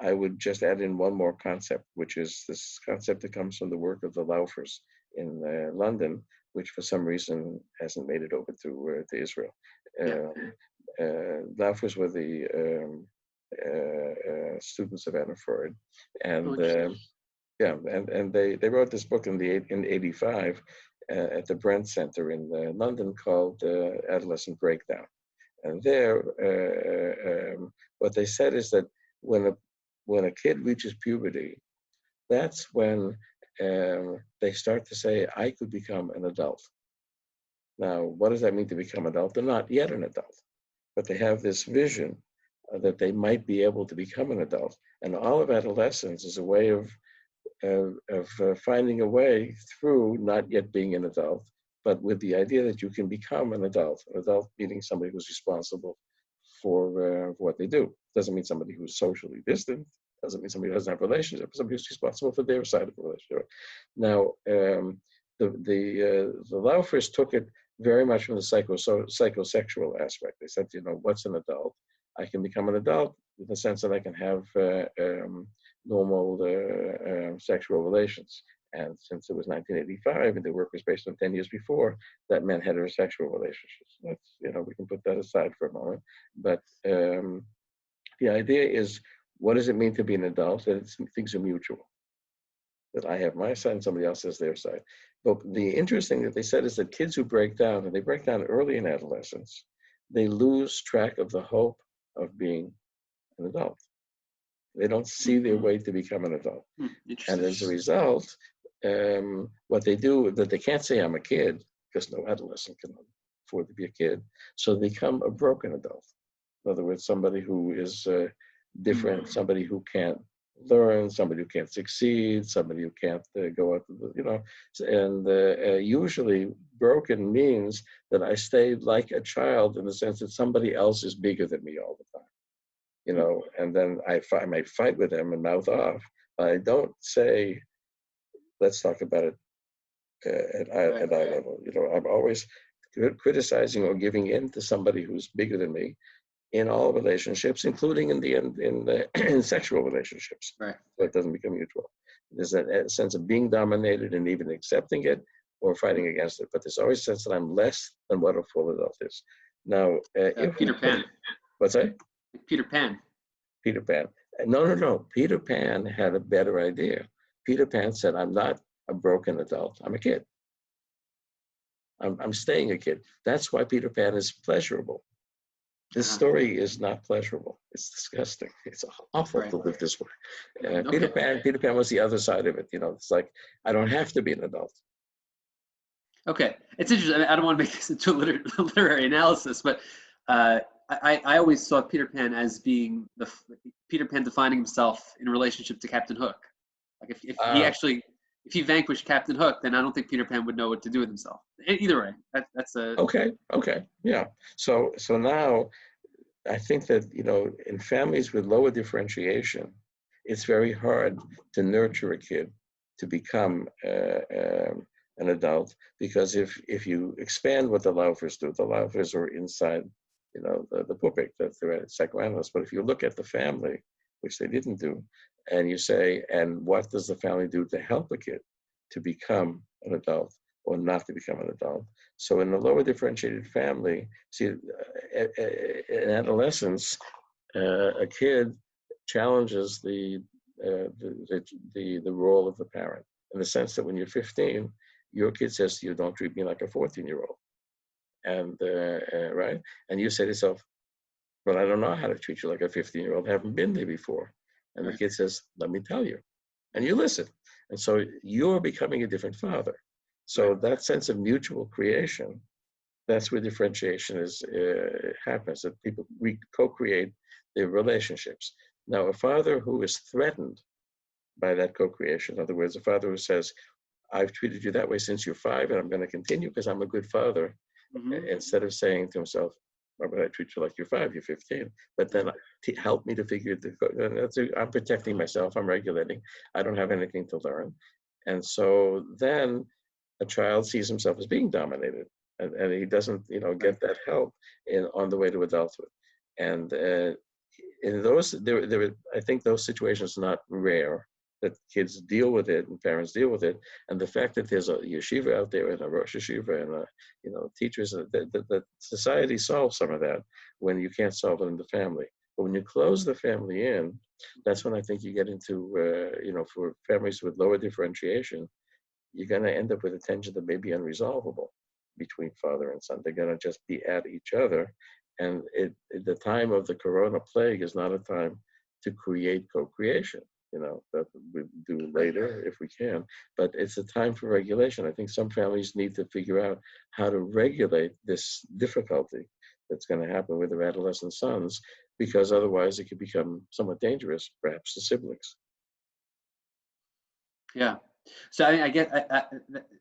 I would just add in one more concept, which is this concept that comes from the work of the Laufers in London, which for some reason hasn't made it over to Israel. Yeah. Laufers were the students of Anna Freud, Oh, and interesting. yeah, and they wrote this book in '85 at the Brent Center in London called Adolescent Breakdown. And there, what they said is that when a kid reaches puberty, that's when they start to say, "I could become an adult." Now, what does that mean to become adult? They're not yet an adult, but they have this vision that they might be able to become an adult. And all of adolescence is a way of finding a way through not yet being an adult, but with the idea that you can become an adult meaning somebody who's responsible for what they do. Doesn't mean somebody who's socially distant, doesn't mean somebody who doesn't have relationships, somebody who's responsible for their side of the relationship. Now, the Laufers took it very much from the psychosexual aspect. They said, what's an adult? I can become an adult in the sense that I can have normal sexual relations. And since it was 1985 and the work was based on 10 years before, that meant heterosexual relationships. That's, we can put that aside for a moment. But the idea is, what does it mean to be an adult? That things are mutual. That I have my side and somebody else has their side. But the interesting thing that they said is that kids who break down, and they break down early in adolescence, they lose track of the hope of being an adult. They don't see their way to become an adult. And Interesting. as a result, what they do, that they can't say I'm a kid, because no adolescent can afford to be a kid, so they become a broken adult. In other words, somebody who is different, somebody who can't learn, somebody who can't succeed, somebody who can't go out to the, and usually broken means that I stay like a child in the sense that somebody else is bigger than me all the time, and then I might fight with them and mouth off. I don't say, let's talk about it at eye level. I'm always criticizing or giving in to somebody who's bigger than me in all relationships, including in sexual relationships. Right. So it doesn't become mutual. There's a sense of being dominated and even accepting it or fighting against it. But there's always a sense that I'm less than what a full adult is. Now, Peter Pan. What's that? Peter Pan. Peter Pan. No. Peter Pan had a better idea. Peter Pan said, I'm not a broken adult. I'm a kid. I'm staying a kid. That's why Peter Pan is pleasurable. This story is not pleasurable. It's disgusting. It's awful to live this way. Peter Pan was the other side of it. It's like, I don't have to be an adult. Okay, it's interesting. I don't want to make this into a literary analysis, but I always saw Peter Pan as being Peter Pan defining himself in relationship to Captain Hook. Like if he vanquished Captain Hook, then I don't think Peter Pan would know what to do with himself. Either way, that's a okay, yeah. So now, I think that in families with lower differentiation, it's very hard to nurture a kid to become an adult, because if you expand what the Laufers do, the Laufers are inside, the Pupik, the psychoanalyst. But if you look at the family, which they didn't do, and you say, and what does the family do to help a kid to become an adult or not to become an adult? So in the lower differentiated family, see, in adolescence, a kid challenges the role of the parent, in the sense that when you're 15, your kid says to you, "Don't treat me like a 14-year-old," and right, and you say to yourself, "But I don't know how to treat you like a 15-year-old. I haven't been there before." And the kid says, "Let me tell you," and you listen, and so you're becoming a different father. So that sense of mutual creation, that's where differentiation happens, that people co-create their relationships. Now, a father who is threatened by that co-creation, in other words, a father who says, "I've treated you that way since you're 5, and I'm going to continue because I'm a good father," instead of saying to himself, "Why would I treat you like you're 5, you're 15? But then help me to figure I'm protecting myself, I'm regulating, I don't have anything to learn." And so then a child sees himself as being dominated, and he doesn't, get that help on the way to adulthood. And in those, I think those situations are not rare, that kids deal with it and parents deal with it. And the fact that there's a yeshiva out there and a Rosh Yeshiva and teachers, that society solves some of that when you can't solve it in the family. But when you close the family in, that's when I think you get into, for families with lower differentiation, you're going to end up with a tension that may be unresolvable between father and son. They're going to just be at each other. And the time of the corona plague is not a time to create co-creation. That we do later if we can, but it's a time for regulation. I think some families need to figure out how to regulate this difficulty that's going to happen with their adolescent sons, because otherwise it could become somewhat dangerous, perhaps, to siblings. Yeah. So I get,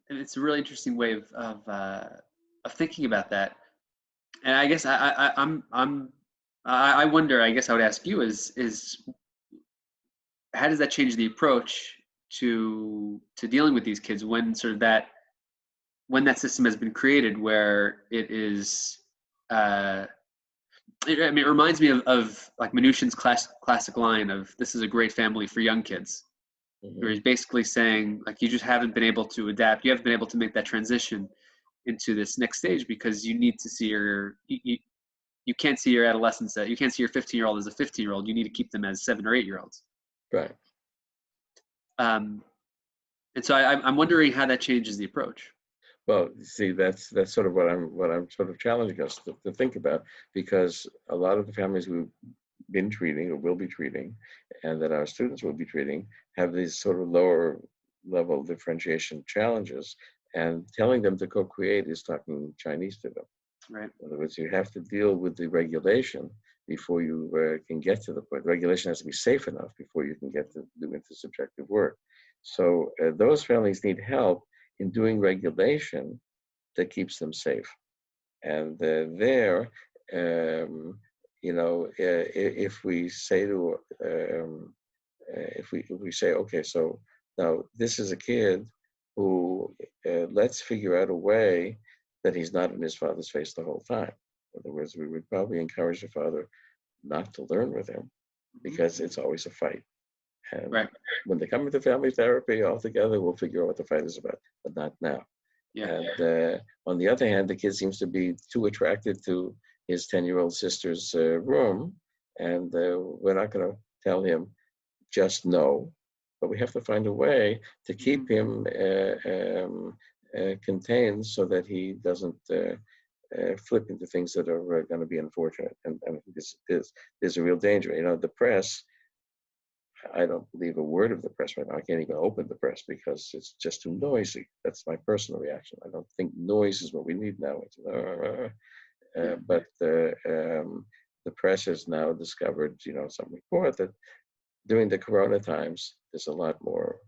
it's a really interesting way of thinking about that. And I guess I wonder, I guess I would ask you is how does that change the approach to dealing with these kids when when that system has been created, where it is, it reminds me of like Mnuchin's classic line of "This is a great family for young kids," where he's basically saying, like, you just haven't been able to adapt. You haven't been able to make that transition into this next stage because you need to see you can't see your adolescents, you can't see your 15-year-old as a 15-year-old. You need to keep them as 7 or 8-year-olds. Right. And so I'm wondering how that changes the approach. Well, see, that's sort of what I'm sort of challenging us to think about, because a lot of the families been treating or will be treating, and that our students will be treating, have these sort of lower level differentiation challenges, and telling them to co-create is talking Chinese to them. Right. In other words, you have to deal with the regulation before you can get to the point. Regulation has to be safe enough before you can get to do intersubjective work. So those families need help in doing regulation that keeps them safe. And if we say if we say, okay, so now this is a kid who let's figure out a way that he's not in his father's face the whole time. In other words, we would probably encourage the father not to learn with him because it's always a fight. And Right. when they come into family therapy all together, we'll figure out what the fight is about, but not now. Yeah. And on the other hand, the kid seems to be too attracted to his 10-year-old sister's room, and we're not going to tell him just no, but we have to find a way to keep him contained so that he doesn't flip into things that are going to be unfortunate. And there's a real danger. You know, the press, I don't believe a word of the press right now. I can't even open the press because it's just too noisy. That's my personal reaction. I don't think noise is what we need now. But the press has now discovered, some report that during the Corona times, there's a lot more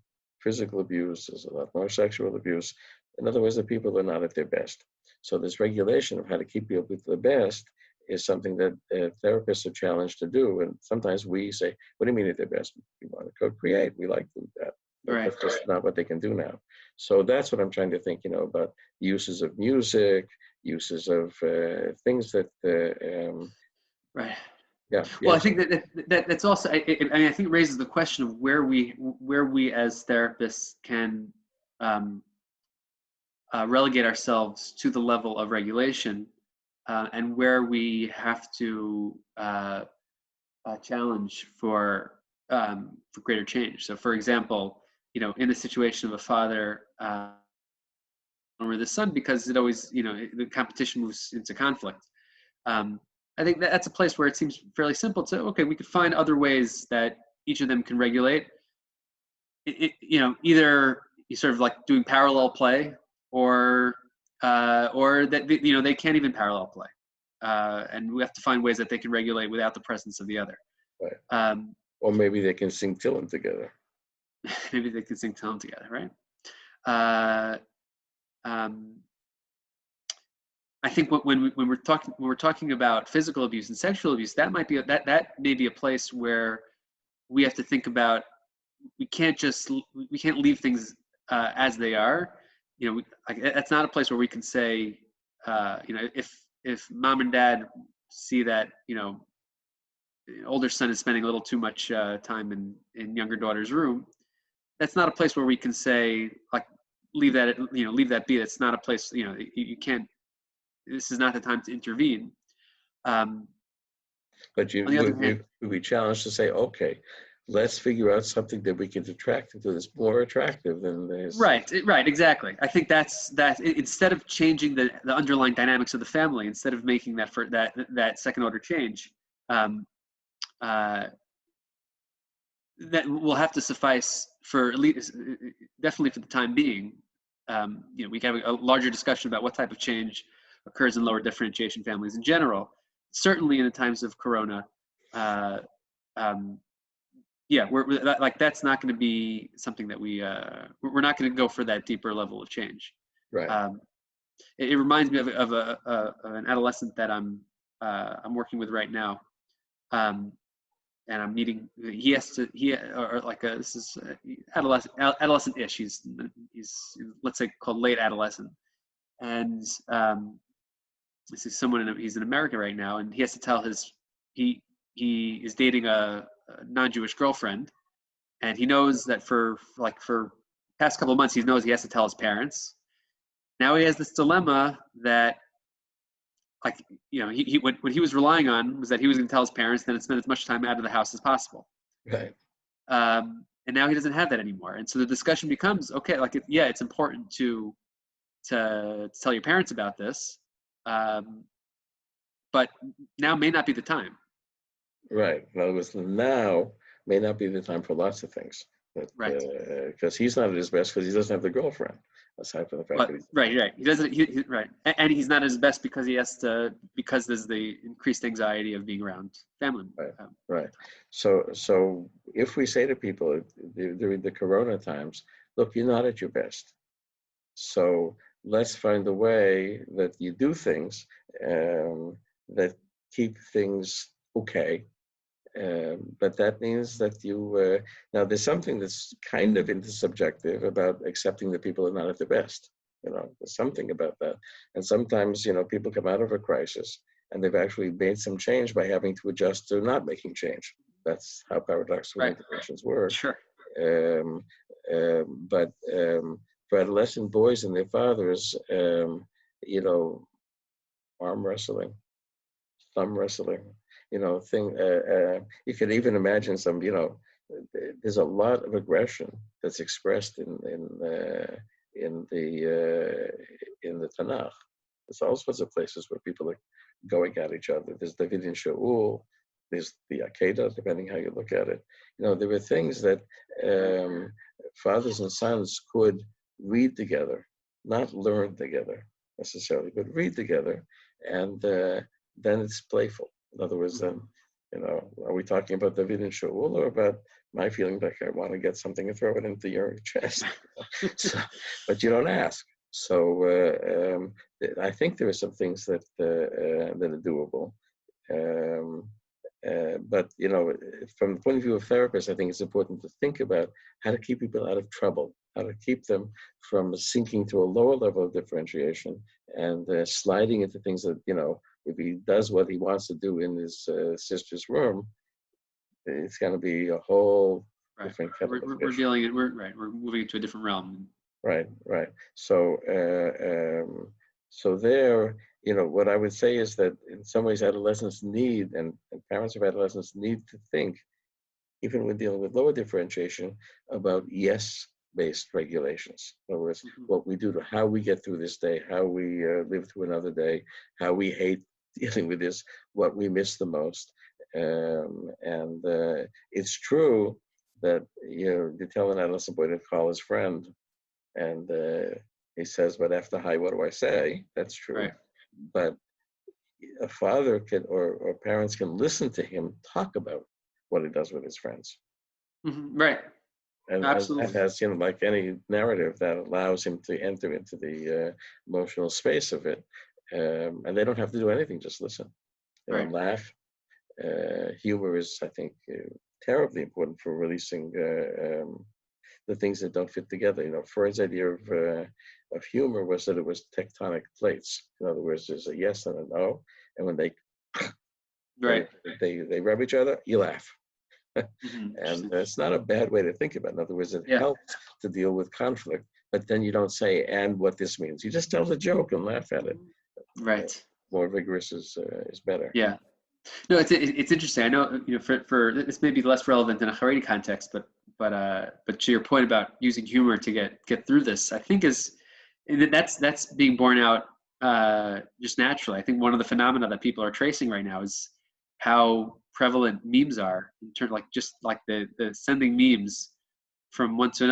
physical abuse, there's a lot more sexual abuse. In other words, the people are not at their best. So this regulation of how to keep people at their best is something that therapists are challenged to do. And sometimes we say, what do you mean at their best? We want to co-create, we like to do that. But Right. that's just not what they can do now. So that's what I'm trying to think, about uses of music, uses of things that, Right. yeah. Well, I think that's also. I think it raises the question of where we as therapists can relegate ourselves to the level of regulation, and where we have to challenge for greater change. So, for example, in the situation of a father over the son, because it always, the competition moves into conflict. I think that's a place where it seems fairly simple to, okay, we could find other ways that each of them can regulate. Either you sort of like doing parallel play, or that they can't even parallel play, and we have to find ways that they can regulate without the presence of the other. Right. Or maybe they can sing Tillin together. Maybe they can sing Tillin together, right? I think when we're talking about physical abuse and sexual abuse, that may be a place where we have to think about. We can't leave things as they are. That's not a place where we can say, if mom and dad see that older son is spending a little too much time in younger daughter's room, that's not a place where we can say, like, leave that be. That's not a place. You can't. This is not the time to intervene. But you would be challenged to say, okay, let's figure out something that we can attract into that's more attractive than this. Right, exactly. I think that's instead of changing the underlying dynamics of the family, instead of making that second order change, that will have to suffice for at least, definitely for the time being. We can have a larger discussion about what type of change occurs in lower differentiation families in general. Certainly in the times of Corona, we're like, that's not going to be something that we're not going to go for that deeper level of change. Right. It reminds me of an adolescent that I'm working with right now, and I'm meeting. This is adolescent-ish. He's let's say called late adolescent, and this is someone he's in America right now, and he has to tell he is dating a non-Jewish girlfriend, and he knows that for past couple of months he knows he has to tell his parents. Now he has this dilemma that, what he was relying on was that he was going to tell his parents, then spend as much time out of the house as possible. Right. And now he doesn't have that anymore, and so the discussion becomes, okay, it's important to tell your parents about this, but now may not be the time. Right. In other words, now may not be the time for lots of things, but Right. because he's not at his best because he doesn't have the girlfriend, aside from the fact But that he's right. He doesn't. Right, and he's not at his best because he has to, because there's the increased anxiety of being around family. right. Right. So if we say to people during the Corona times, look, you're not at your best. So let's find a way that you do things that keep things okay. But that means that you, now there's something that's kind of intersubjective about accepting that people are not at their best. There's something about that. And sometimes, people come out of a crisis and they've actually made some change by having to adjust to not making change. That's how paradoxical Right. interventions work. Sure. Um, but for adolescent boys and their fathers, arm wrestling, thumb wrestling, you can even imagine some, there's a lot of aggression that's expressed in the Tanakh. There's all sorts of places where people are going at each other. There's David and Shaul, there's the Akedah, depending how you look at it. There were things that fathers and sons could read together, not learn together necessarily, but read together, and then it's playful. In other words, then, are we talking about David and Shaul or about my feeling like I want to get something and throw it into your chest? But you don't ask. So I think there are some things that are doable. But from the point of view of therapists, I think it's important to think about how to keep people out of trouble, how to keep them from sinking to a lower level of differentiation and sliding into things that, if he does what he wants to do in his sister's room, it's going to be a whole different kettle of fish. We're moving into a different realm. Right. So, so there, what I would say is that in some ways adolescents need, and parents of adolescents need to think, even when dealing with lower differentiation, about yes-based regulations. In other words, what we do to how we get through this day, how we live through another day, how we hate dealing with this, what we miss the most. And it's true that, you tell an adolescent boy to call his friend, and he says, but after hi, what do I say? That's true. Right. But a father can, or parents can listen to him talk about what he does with his friends. Right. And absolutely. that has, like any narrative, that allows him to enter into the emotional space of it. And they don't have to do anything, just listen. Right. Laugh. Humor is, I think, terribly important for releasing the things that don't fit together. Freud's idea of humor was that it was tectonic plates. In other words, there's a yes and a no, and when they they rub each other, you laugh. And it's not a bad way to think about it. In other words, it helps to deal with conflict, but then you don't say, and what this means. You just tell the joke and laugh at it. Right. More vigorous is better. Yeah. No, it's interesting. I know, for this may be less relevant in a Haredi context, but to your point about using humor to get through this, I think that's being borne out just naturally. I think one of the phenomena that people are tracing right now is how prevalent memes are in terms just like the sending memes from one to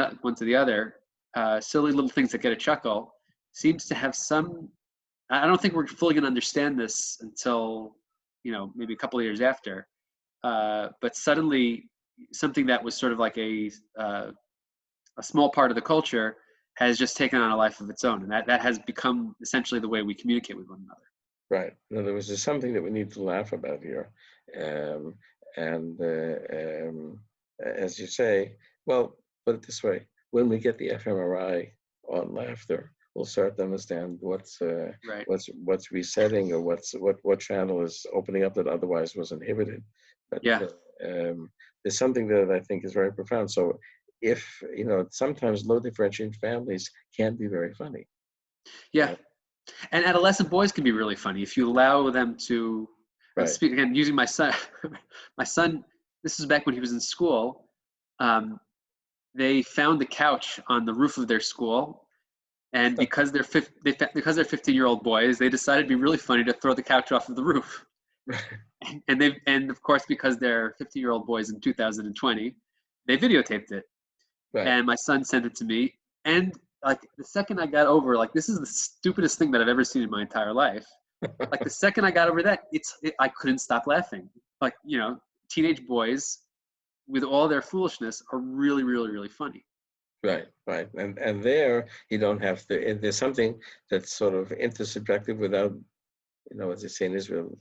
the other, silly little things that get a chuckle, seems to have some. I don't think we're fully going to understand this until maybe a couple of years after. But suddenly, something that was sort of like a small part of the culture has just taken on a life of its own, and that has become essentially the way we communicate with one another. Right. In other words, there's something that we need to laugh about here, and as you say, well, put it this way: when we get the fMRI on laughter, we'll start to understand what's resetting, or what channel is opening up that otherwise was inhibited. But there's something that I think is very profound. So if sometimes low differentiating families can be very funny. Yeah. And adolescent boys can be really funny if you allow them to speak. Again, using my son. My son, this is back when he was in school. They found the couch on the roof of their school, and because they're 15-year-old boys, they decided it'd be really funny to throw the couch off of the roof. and of course, because they're 50-year-old boys in 2020, they videotaped it. Right. And my son sent it to me. And like the second I got over, like, this is the stupidest thing that I've ever seen in my entire life. Like the second I got over that, I couldn't stop laughing. Like, you know, teenage boys with all their foolishness are really, really, really funny. Right, right. And there you don't have to, there's something that's sort of intersubjective without, you know, as they say in Israel,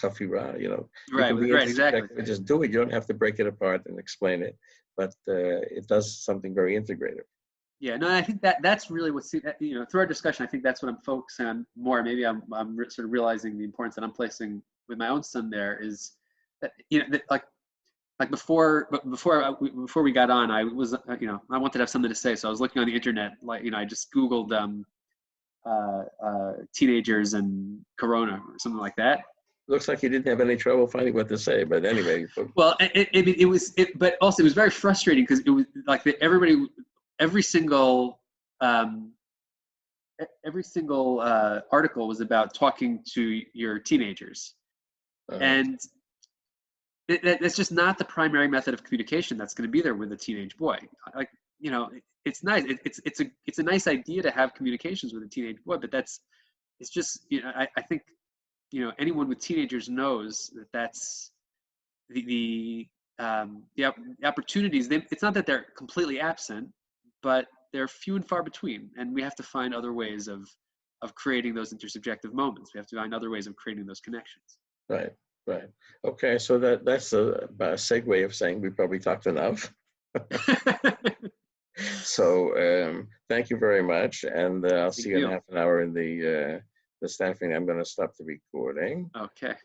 chafira, you know, you Right, can be right, exactly. intersubjective and just do it. You don't have to break it apart and explain it, but it does something very integrative. Yeah, no, I think that's really what's, you know, through our discussion, I think that's what I'm focusing on more. Maybe I'm sort of realizing the importance that I'm placing with my own son there is that, you know, that, like before we got on, I was, you know, I wanted to have something to say, so I was looking on the internet, like, you know, I just Googled teenagers and Corona or something like that. Looks like you didn't have any trouble finding what to say, but anyway. Well, but also it was very frustrating because it was like every single article was about talking to your teenagers, and that's just not the primary method of communication that's going to be there with a teenage boy. Like, you know, it's nice. It's a nice idea to have communications with a teenage boy, but it's just, you know, I think, you know, anyone with teenagers knows that that's the opportunities. It's not that they're completely absent, but they're few and far between, and we have to find other ways of creating those intersubjective moments. We have to find other ways of creating those connections. Right, right. Okay, so that's a segue of saying we probably talked enough. So thank you very much, and I'll see you in half an hour in the staffing. I'm going to stop the recording. Okay.